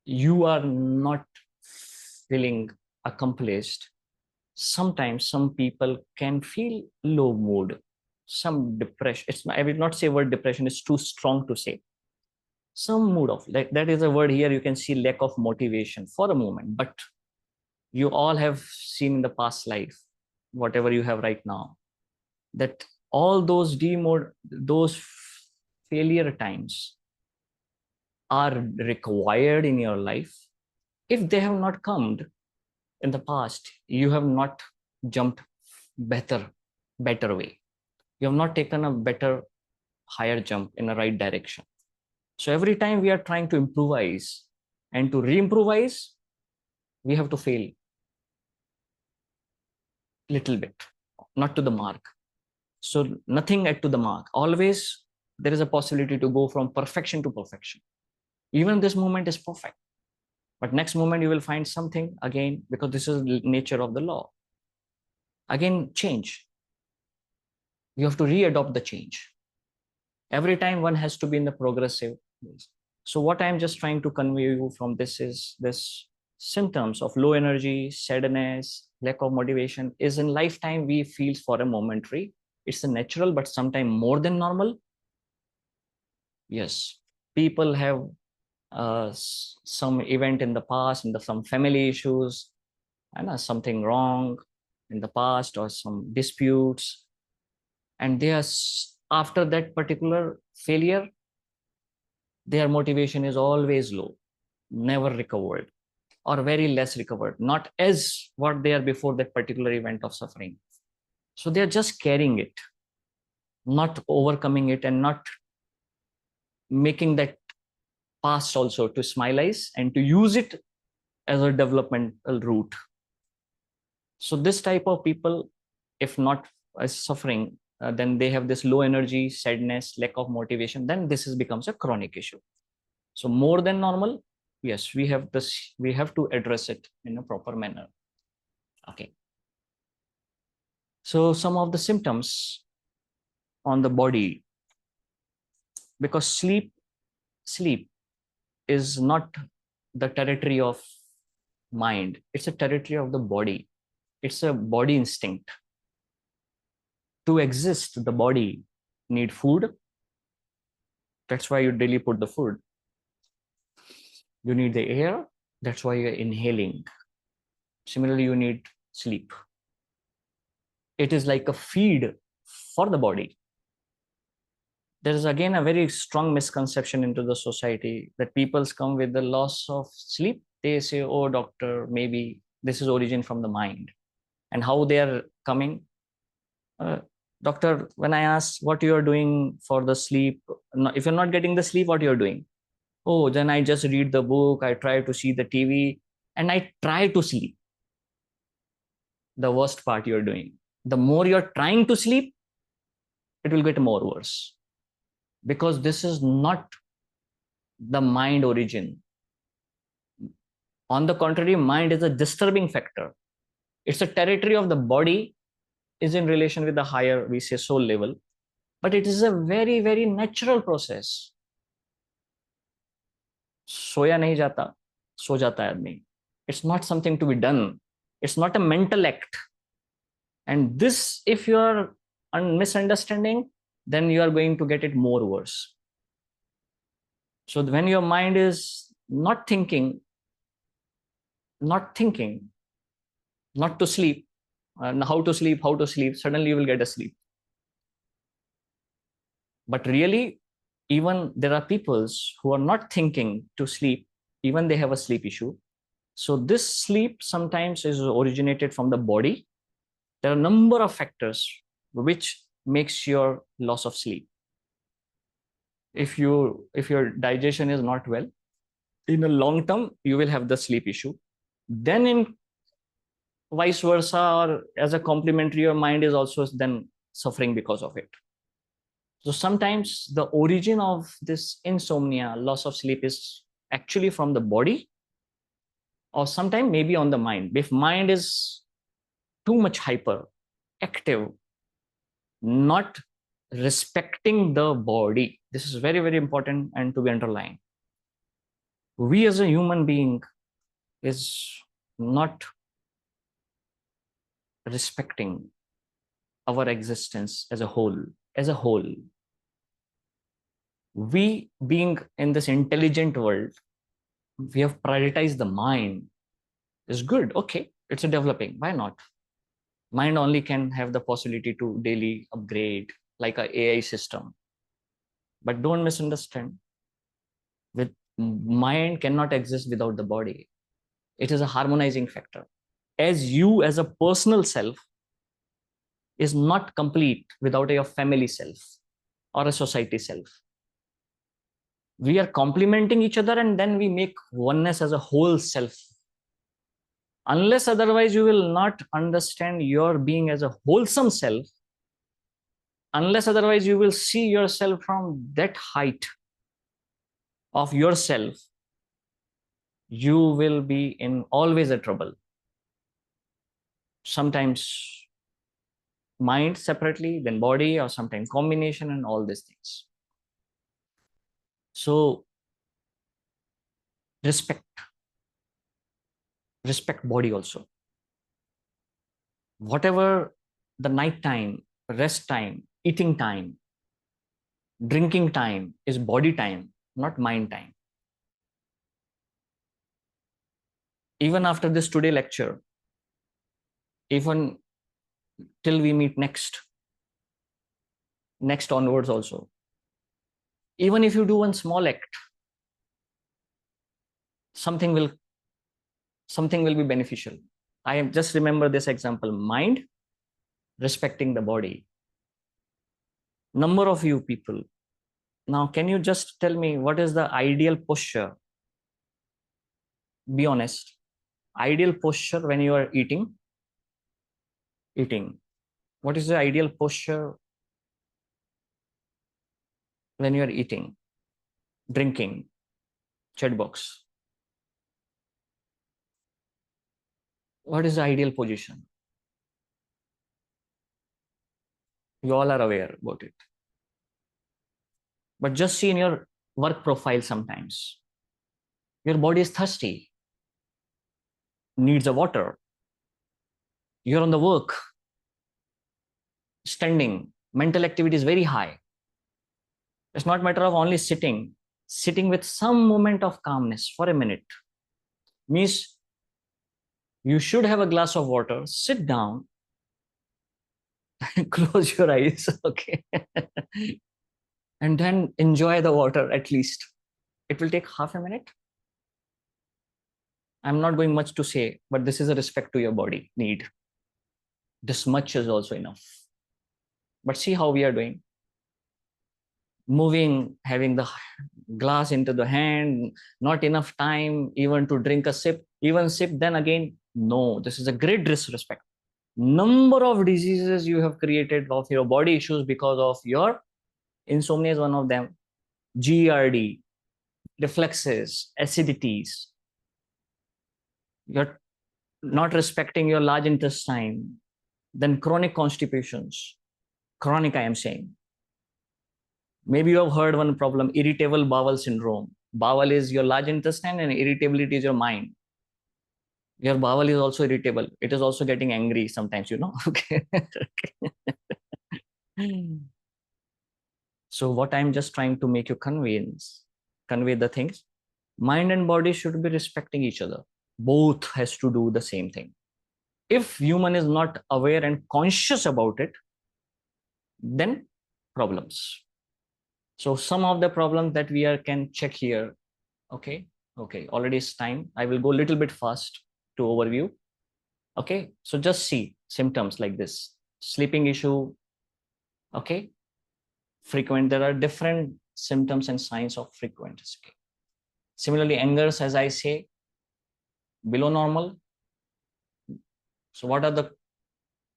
you are not feeling accomplished. Sometimes some people can feel low mood, some depression. I will not say word depression is too strong to say. Some mood off, like that is a word here. You can see lack of motivation for a moment, but you all have seen in the past life, whatever you have right now, that all those failure times are required in your life. If they have not come in the past, you have not jumped better way. You have not taken a better, higher jump in the right direction. So every time we are trying to improvise and to re-improvise, we have to fail little bit, not to the mark. So nothing at to the mark. Always there is a possibility to go from perfection to perfection. Even this moment is perfect, but next moment you will find something again, because this is the nature of the law. again change. You have to re-adopt the change. Every time one has to be in the progressive. So what I'm just trying to convey you from this is this symptoms of low energy, sadness, lack of motivation is in lifetime we feel for a momentary. It's a natural, but sometimes more than normal. Yes, people have some event in the past, some family issues, and something wrong in the past or some disputes, and they are after that particular failure, their motivation is always low, never recovered, or very less recovered, not as what they are before that particular event of suffering. So they are just carrying it, not overcoming it, and not making that past also to smilize and to use it as a developmental route. So this type of people, if not as suffering, then they have this low energy, sadness, lack of motivation, then this becomes a chronic issue. So more than normal, yes, we have to address it in a proper manner. Okay. So some of the symptoms on the body, because sleep is not the territory of mind, it's a territory of the body. It's a body instinct. To exist, the body need food. That's why you daily put the food. You need the air. That's why you're inhaling. Similarly, you need sleep. It is like a feed for the body. There is again a very strong misconception into the society that people come with the loss of sleep. They say, oh, doctor, maybe this is origin from the mind. And how they are coming. Doctor, when I ask what you are doing for the sleep, if you're not getting the sleep, what you're doing? Oh, then I just read the book, I try to see the TV, and I try to sleep. The worst part you're doing. The more you're trying to sleep, it will get more worse. Because this is not the mind origin. On the contrary, mind is a disturbing factor. It's a territory of the body, is in relation with the higher, we say, soul level. But it is a very, very natural process. सोया नहीं जाता, सो जाता है आदमी. It's not something to be done. It's not a mental act. And this, if you are misunderstanding, then you are going to get it more worse. So when your mind is not thinking, not to sleep, how to sleep, suddenly you will get a sleep. But really, even there are peoples who are not thinking to sleep, even they have a sleep issue. So this sleep sometimes is originated from the body. There are a number of factors which makes your loss of sleep. If your digestion is not well, in a long term, you will have the sleep issue. Then in vice versa, or as a complementary, your mind is also then suffering because of it. So sometimes the origin of this insomnia, loss of sleep, is actually from the body, or sometimes maybe on the mind. If mind is too much hyper, active, not respecting the body, this is very, very important and to be underlined. We as a human being is not respecting our existence as a whole. We being in this intelligent world, we have prioritized the mind. Is good, okay, it's a developing, why not? Mind only can have the possibility to daily upgrade like a AI system. But don't misunderstand, with mind cannot exist without the body. It is a harmonizing factor. As you as a personal self is not complete without your family self or a society self. We are complementing each other, and then we make oneness as a whole self. Unless otherwise, you will not understand your being as a wholesome self. Unless otherwise, you will see yourself from that height of yourself, you will be in always a trouble. Sometimes mind separately, then body, or sometimes combination, and all these things. So respect body also. Whatever the night time, rest time, eating time, drinking time is body time, not mind time. Even after this today lecture, even till we meet next onwards also, even if you do one small act, something will be beneficial. I just remember this example: mind respecting the body. Number of you people, now can you just tell me what is the ideal posture? Be honest. Ideal posture when you are eating. What is the ideal posture when you are eating, drinking? Chat box. What is the ideal position? You all are aware about it. But just see in your work profile sometimes. Your body is thirsty, needs a water. You're on the work, standing, mental activity is very high. It's not a matter of only sitting with some moment of calmness for a minute. Means you should have a glass of water, sit down, close your eyes, okay? And then enjoy the water at least. It will take half a minute. I'm not going much to say, but this is a respect to your body need. This much is also enough. But see how we are doing. Moving, having the glass into the hand, not enough time even to drink a sip, even sip, then again, no, this is a great disrespect. Number of diseases you have created of your body issues because of your insomnia is one of them. GERD, reflexes, acidities. You're not respecting your large intestine. Then chronic constipations. Chronic, I am saying. Maybe you have heard one problem, irritable bowel syndrome. Bowel is your large intestine and irritability is your mind. Your bowel is also irritable. It is also getting angry sometimes, you know. Okay. So what I'm just trying to make you convey the things. Mind and body should be respecting each other. Both has to do the same thing. If human is not aware and conscious about it, then problems. So some of the problems that we can check here. Okay. Already it's time. I will go a little bit fast to overview. Okay. So just see symptoms like this. Sleeping issue. Okay. Frequent. There are different symptoms and signs of frequency. Okay. Similarly, angers, as I say, below normal. So what are the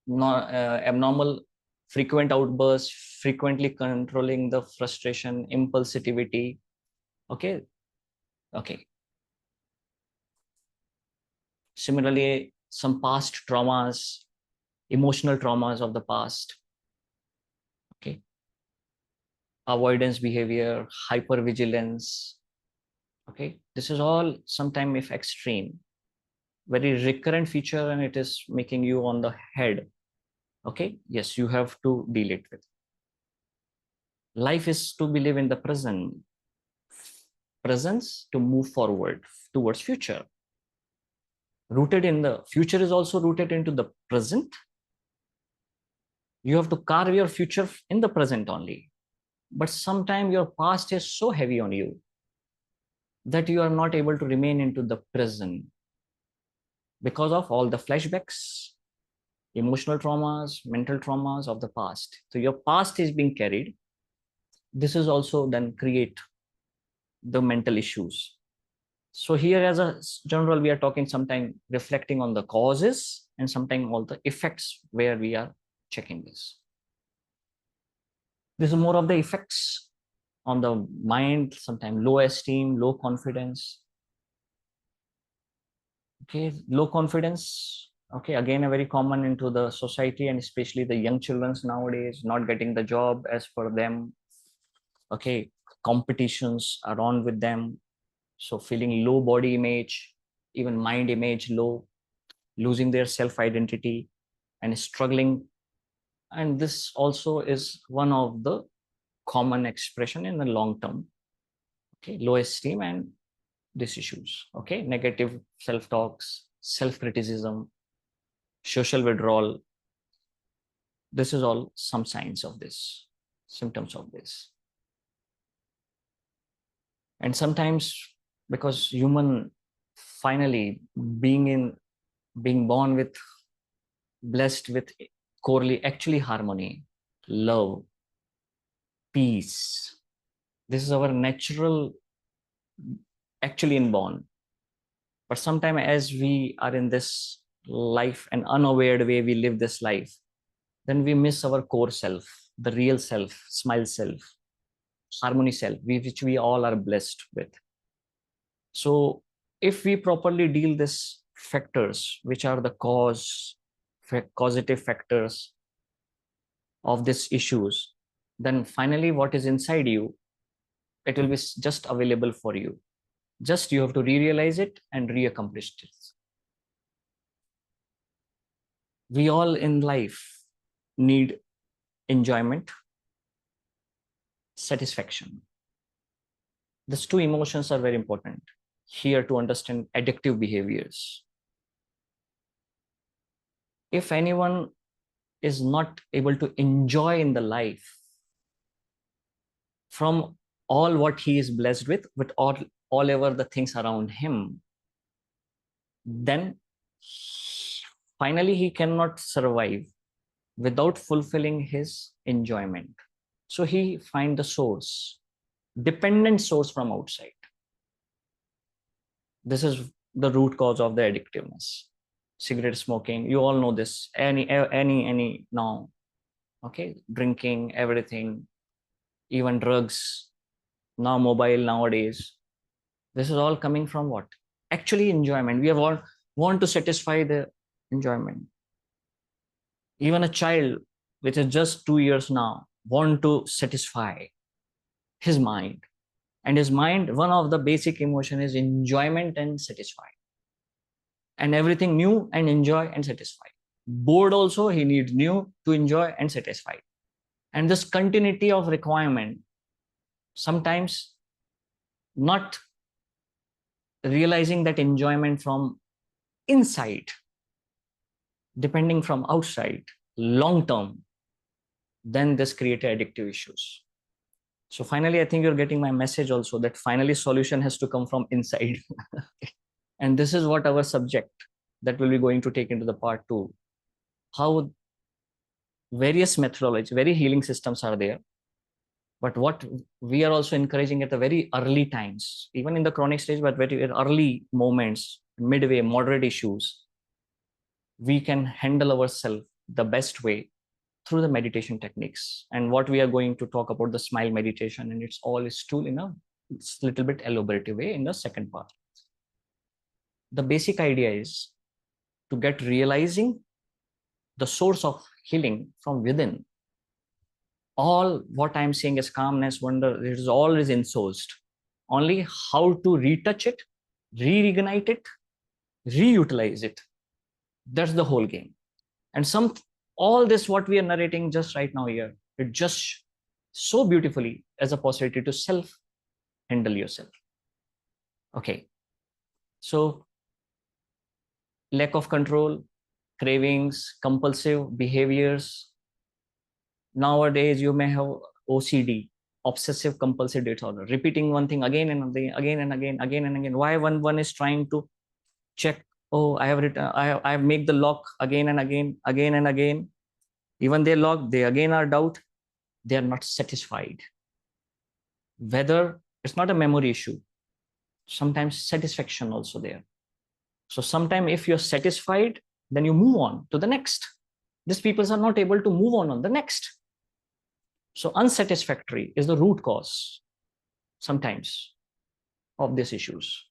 abnormal? Frequent outbursts, frequently controlling the frustration, impulsivity. Okay. Similarly, some past traumas, emotional traumas of the past. Okay. Avoidance behavior, hypervigilance. Okay. This is all sometime if extreme, very recurrent feature, and it is making you on the head. Okay. Yes, you have to deal it with. Life is to be live in the presence to move forward towards future. Rooted in the future is also rooted into the present. You have to carve your future in the present only. But sometimes your past is so heavy on you that you are not able to remain into the present because of all the flashbacks, emotional traumas, mental traumas of the past. So your past is being carried. This is also then create the mental issues. So here as a general, we are talking sometime reflecting on the causes and sometime all the effects where we are checking this. This is more of the effects on the mind, sometimes low esteem, low confidence. Okay, low confidence, Okay, again, a very common into the society, and especially the young children nowadays, not getting the job as per them. Okay, competitions are on with them. So feeling low body image, even mind image low, losing their self-identity and struggling. And this also is one of the common expression in the long term. Okay, low esteem and these issues. Okay, negative self-talks, self-criticism, social withdrawal. This is all some signs of this, symptoms of this. And sometimes because human finally being born with, blessed with corely actually harmony, love, peace. This is our natural actually inborn. But sometimes as we are in this life and unaware way we live this life, then we miss our core self, the real self, smile self, harmony self, which we all are blessed with. So if we properly deal this factors, which are the causative factors of these issues, then finally what is inside you, it will be just available for you. Just you have to re-realize it and re-accomplish it. We all in life need enjoyment, satisfaction. These two emotions are very important here to understand addictive behaviors. If anyone is not able to enjoy in the life from all what he is blessed with all over the things around him, then finally he cannot survive without fulfilling his enjoyment. So he find the source, dependent source from outside. This is the root cause of the addictiveness. Cigarette smoking, you all know this. Any now, okay, drinking, everything, even drugs, now mobile nowadays. This is all coming from what? Actually, enjoyment. We have all want to satisfy the enjoyment. Even a child, which is just 2 years now, want to satisfy his mind. And his mind, one of the basic emotion is enjoyment and satisfy. And everything new and enjoy and satisfy. Bored also, he needs new to enjoy and satisfy. And this continuity of requirement, sometimes not realizing that enjoyment from inside, depending from outside, long term, then this created addictive issues. So finally, I think you're getting my message also that finally solution has to come from inside. And this is what our subject that we'll be going to take into the part 2. How various methodologies, very healing systems are there. But what we are also encouraging at the very early times, even in the chronic stage, but very early moments, midway, moderate issues, we can handle ourselves the best way through the meditation techniques. And what we are going to talk about the smile meditation, and it's all is tool in a little bit elaborative way in the second part. The basic idea is to get realizing the source of healing from within. All what I'm saying is calmness, wonder, it is always ensourced. Only how to retouch it, reignite it, reutilize it. That's the whole game. And all this what we are narrating just right now here, it just so beautifully as a possibility to self-handle yourself. Okay. So lack of control, cravings, compulsive behaviors. Nowadays, you may have OCD, obsessive compulsive disorder, repeating one thing again and again and again, again and again. Why one is trying to check, oh, I have written, I have made the lock again and again, again and again. Even they lock, they again are doubt. They are not satisfied. Whether it's not a memory issue, sometimes satisfaction also there. So sometimes if you're satisfied, then you move on to the next. These people are not able to move on the next. So unsatisfactory is the root cause sometimes of these issues.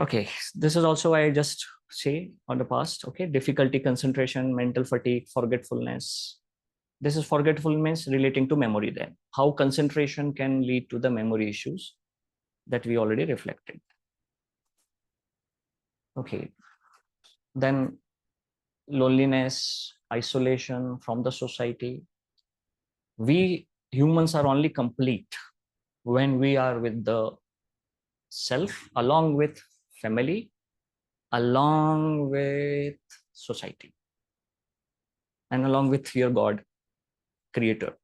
Okay, this is also why I just say on the past. Okay, difficulty, concentration, mental fatigue, forgetfulness. This is forgetfulness relating to memory. Then how concentration can lead to the memory issues that we already reflected. Okay, then loneliness, isolation from the society. We humans are only complete when we are with the self, along with family, along with society, and along with your God, creator.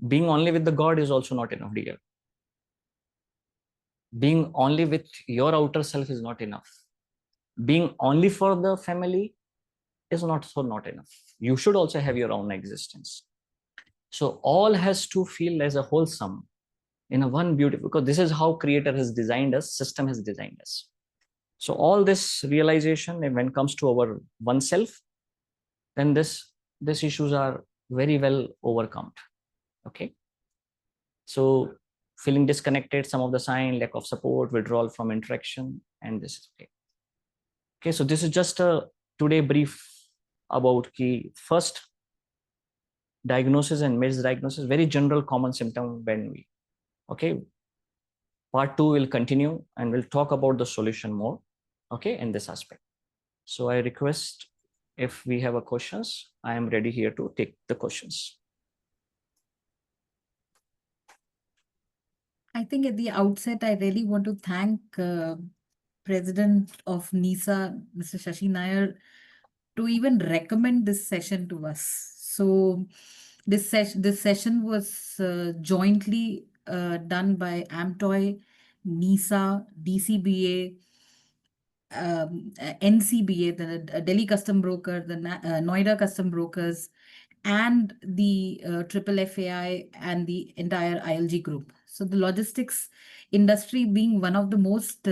Being only with the God is also not enough, dear. Being only with your outer self is not enough. Being only for the family is not enough. You should also have your own existence. So all has to feel as a wholesome in a one beautiful, because this is how creator has designed us, system has designed us. So all this realization, and when it comes to our oneself, then these issues are very well overcome. Okay. So feeling disconnected, some of the sign, lack of support, withdrawal from interaction, and this is okay. Okay, so this is just a today brief about key first diagnosis and misdiagnosis, very general common symptom when we, okay. Part 2 will continue and we'll talk about the solution more, okay, in this aspect. So I request if we have a questions, I am ready here to take the questions. I think at the outset, I really want to thank President of NISA, Mr. Shashi Nair, to even recommend this session to us. So this session was jointly done by AMTOI, NISA, DCBA, NCBA, the Delhi Custom Broker, the Noida Custom Brokers, and the Triple FAI and the entire ILG group. So the logistics industry being one of the most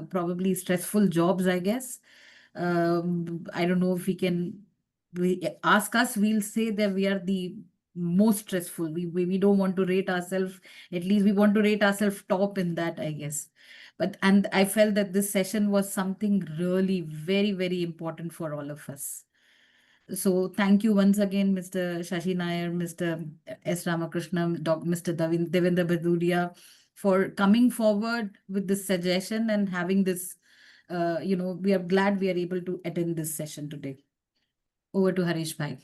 probably stressful jobs, I guess. I don't know if we ask us, we'll say that we are the most stressful. We don't want to rate ourselves, at least we want to rate ourselves top in that, I guess. And I felt that this session was something really very, very important for all of us. So thank you once again, Mr. Shashi Nair, Mr. S. Ramakrishna, Mr. Devendra Baduria, for coming forward with this suggestion and having this, we are glad we are able to attend this session today. Over to Harish Bhai.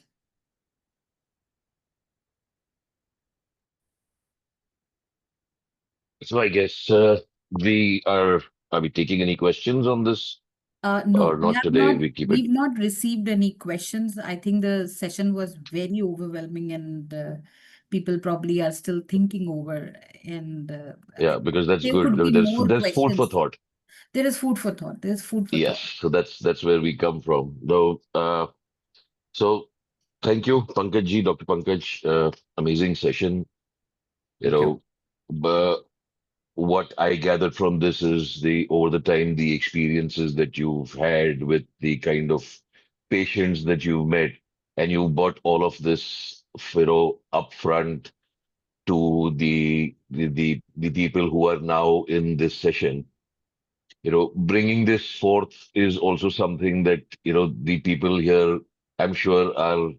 So I guess are we taking any questions on this? No, Or not today? We keep it. we've not received any questions. I think the session was very overwhelming and people probably are still thinking over and Yeah, because that's there good. could be There's more there's food for questions. thought. There is food for thought. There's food for Yes, thought. so that's where we come from. Though, so thank you, Pankaj ji, Dr. Pankaj. Amazing session. You Thank you. know, but what I gathered from this is the over the time the experiences that you've had with the kind of patients that you've met, and you brought all of this, upfront to the people who are now in this session. Bringing this forth is also something that, the people here, I'm sure, are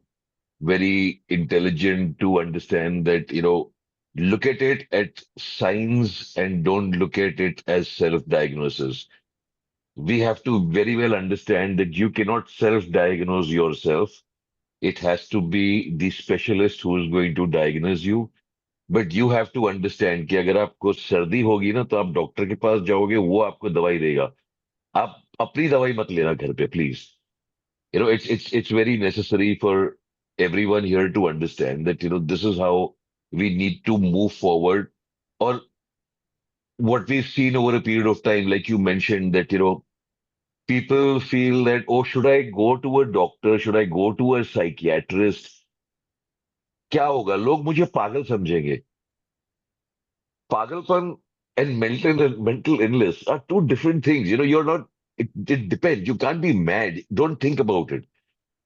very intelligent to understand that, look at it at signs and don't look at it as self-diagnosis. We have to very well understand that you cannot self-diagnose yourself. It has to be the specialist who is going to diagnose you. But you have to understand कि अगर आपको सर्दी होगी ना तो आप doctor के पास जाओगे, वो आपको दवाई देगा. आप अपनी दवाई मत लेना घर पे, please. It's very necessary for everyone here to understand that this is how we need to move forward. Or what we've seen over a period of time, like you mentioned, that people feel that, oh, should I go to a doctor, should I go to a psychiatrist? क्या होगा, लोग मुझे पागल समझेंगे. Pagalpan and mental illness are two different things. You're not. It depends. You can't be mad. Don't think about it.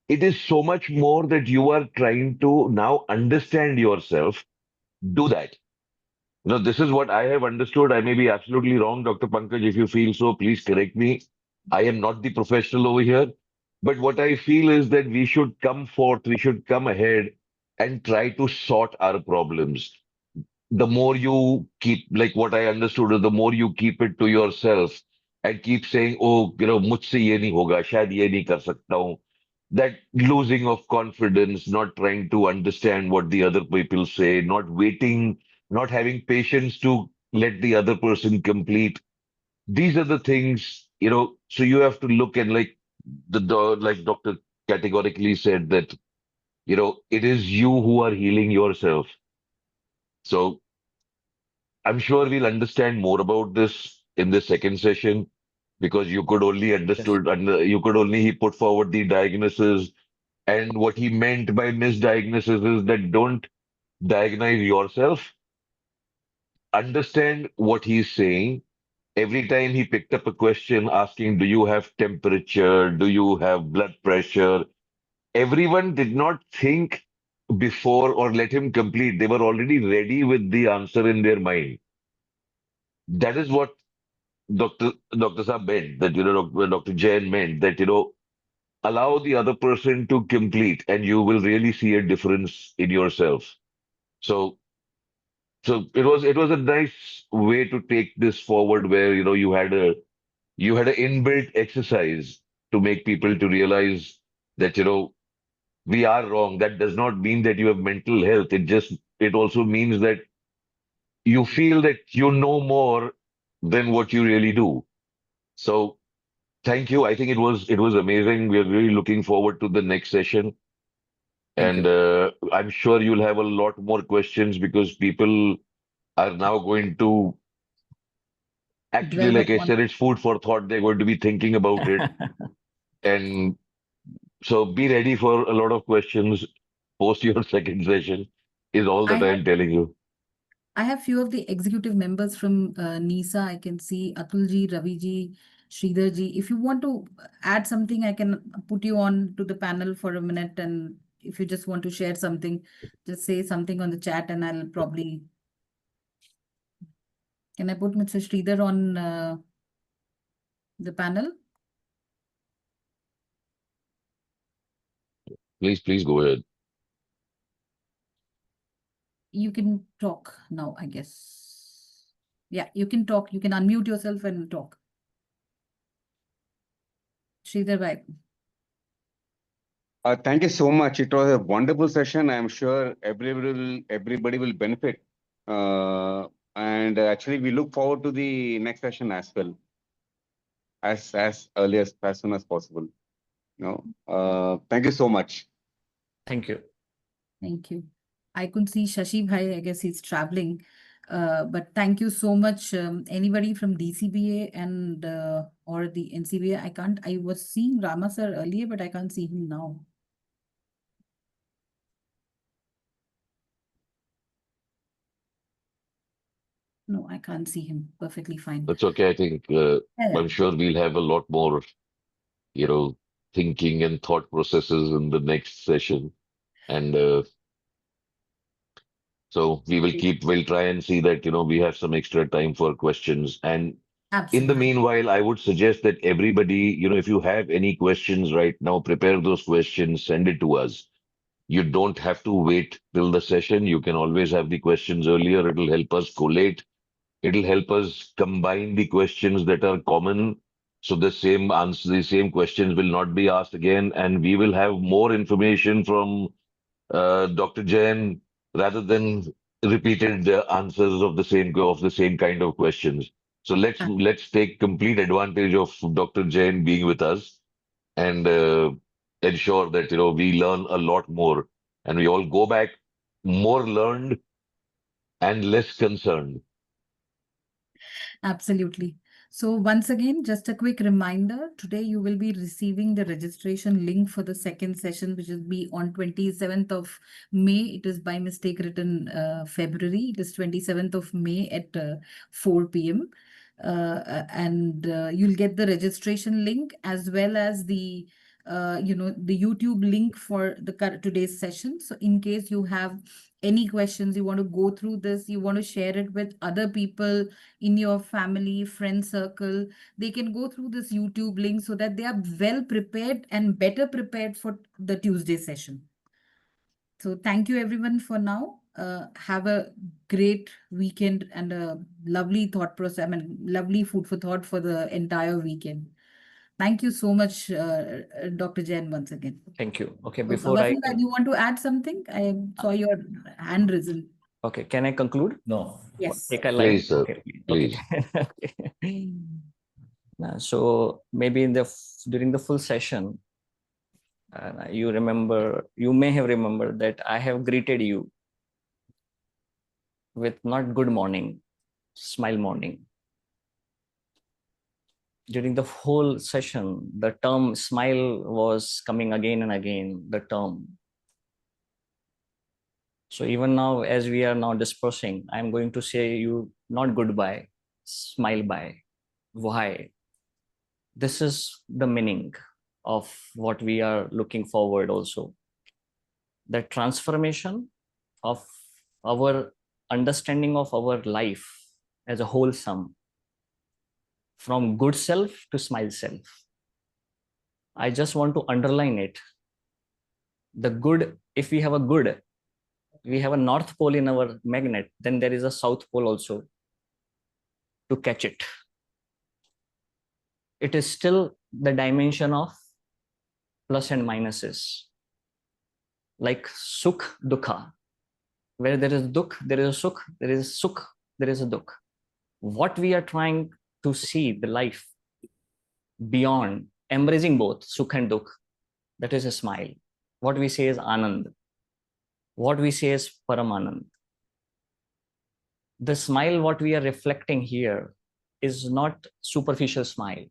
It is so much more that you are trying to now understand yourself. Do that. No, this is what I have understood. I may be absolutely wrong, Dr. Pankaj. If you feel so, please correct me. I am not the professional over here. But what I feel is that we should come forth, we should come ahead and try to sort our problems. The more you keep, like what I understood is the more you keep it to yourself and keep saying, oh, मुझसे ये नहीं होगा, शायद ये नहीं कर सकता हूँ. That losing of confidence, not trying to understand what the other people say, not waiting, not having patience to let the other person complete. These are the things, so you have to look and like Doctor categorically said that, it is you who are healing yourself. So I'm sure we'll understand more about this in the second session because you could only Yes. understood and you could only he put forward the diagnosis and what he meant by misdiagnosis is that don't diagnose yourself, understand what he's saying. Every time he picked up a question asking, do you have temperature? Do you have blood pressure? Everyone did not think before or let him complete. They were already ready with the answer in their mind. That is what Dr. Saab meant, that, Dr. Jain meant that, allow the other person to complete and you will really see a difference in yourself. So, so it was a nice way to take this forward where, you had an inbuilt exercise to make people to realize that, we are wrong. That does not mean that you have mental health. It also means that you feel that you know more than what you really do. So thank you. I think it was amazing. We are really looking forward to the next session. Thank And you. I'm sure you'll have a lot more questions because people are now going to actually, Dwell like I upon. said, it's food for thought. They're going to be thinking about it. And so be ready for a lot of questions post your second session, is all I that have I'm telling you. I have few of the executive members from NISA. I can see Atulji, Raviji, Sridharji. If you want to add something, I can put you on to the panel for a minute. And if you just want to share something, just say something on the chat and I'll probably, can I put Mr. Sridhar on the panel? Please go ahead. You can talk now, I guess. Yeah, you can talk. You can unmute yourself and talk. Sridhar bhai. Thank you so much. It was a wonderful session. I'm sure everybody will benefit. And actually, we look forward to the next session as well, as early as soon as possible. Thank you so much. Thank you. Thank you. I couldn't see Shashi bhai. I guess he's traveling. But thank you so much. Anybody from DCBA and or the NCBA? I was seeing Rama sir earlier, but I can't see him now. No, I can't see him. Perfectly fine. That's okay. I think Yeah, I'm sure we'll have a lot more, you know, thinking and thought processes in the next session. And so we'll try and see that, we have some extra time for questions. And in the absolutely. meanwhile, I would suggest that everybody, if you have any questions right now, prepare those questions, send it to us. You don't have to wait till the session. You can always have the questions earlier. It'll help us collate. It'll help us combine the questions that are common. So the same answer, the same questions will not be asked again. And we will have more information from Dr. Jain rather than repeated answers of the same kind of questions. So let's take complete advantage of Dr. Jain being with us and ensure that we learn a lot more and we all go back more learned and less concerned. Absolutely. So once again, just a quick reminder, today you will be receiving the registration link for the second session, which will be on 27th of May. It is by mistake written February. It is 27th of May at 4 p.m. And you'll get the registration link as well as the the YouTube link for today's session. So in case you have any questions, you want to go through this, you want to share it with other people in your family, friend circle, they can go through this YouTube link so that they are well prepared and better prepared for the Tuesday session. So thank you everyone for now. Have a great weekend and a lovely thought process. I mean, lovely food for thought for the entire weekend. Thank you so much, Dr. Jain, once again. Thank you. Okay, before Vasudha, do you want to add something? I saw your hand risen. Okay, can I conclude? No. Yes. Take a line. Please, sir. Okay, Please. okay. So maybe during the full session, you may have remembered that I have greeted you with not good morning, smile morning. During the whole session, the term smile was coming again and again, the term. So even now, as we are now dispersing, I'm going to say you not goodbye, smile bye. Why? This is the meaning of what we are looking forward also. The transformation of our understanding of our life as a wholesome, from good self to smile self. I just want to underline it. The good, if we have a good, we have a north pole in our magnet, then there is a south pole also to catch it. It is still the dimension of plus and minuses. Like sukh, dukha. Where there is dukh, there is a sukh, there is sukh, there is a dukh. What we are trying to see the life beyond, embracing both sukh and dukh, that is a smile. What we say is anand. What we say is paramanand. The smile what we are reflecting here is not superficial smile.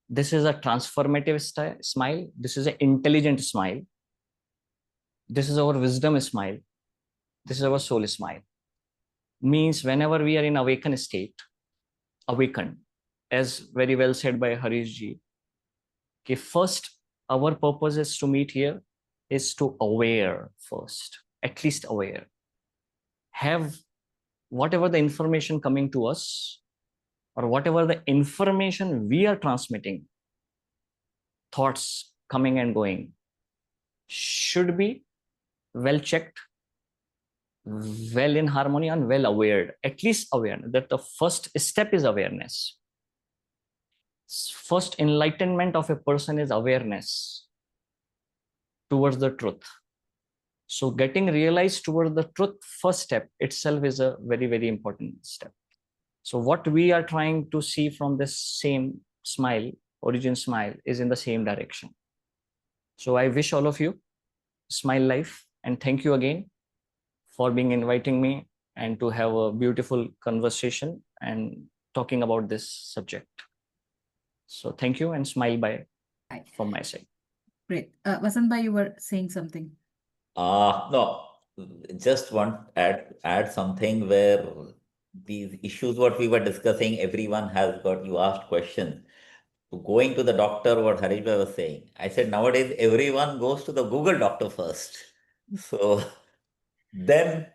This is a transformative smile. This is an intelligent smile. This is our wisdom smile. This is our soul smile. Means whenever we are in awakened state, awakened, as very well said by Harish ji, okay, first our purpose is to meet here is to aware first, at least aware. Have whatever the information coming to us or whatever the information we are transmitting, thoughts coming and going, should be well checked, well in harmony and well aware, at least awareness. That the first step is awareness. First enlightenment of a person is awareness towards the truth. So getting realized towards the truth, first step itself is a very, very important step. So what we are trying to see from this same smile, origin smile, is in the same direction. So I wish all of you smile life, and thank you again for inviting me and to have a beautiful conversation and talking about this subject. So thank you and smile bye from my side. Great. Vasant bhai, you were saying something. No, just want add something where these issues what we were discussing, everyone has got, you asked questions. Going to the doctor, what Harish bhai was saying, I said nowadays everyone goes to the Google doctor first. So then,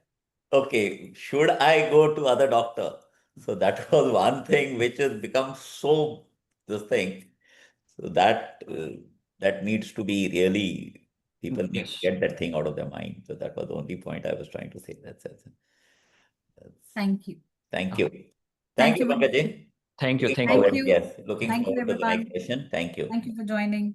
okay, should I go to other doctor? So that was one thing which has become so this thing. So that needs to be really, people need to get that thing out of their mind. So that was the only point I was trying to say. That's Thank you. Thank you. Thank Thank you, you. Pankaj. Thank you. Looking Thank forward, you. yes, looking Thank you, forward to the next everyone. session. Thank you. Thank you for joining.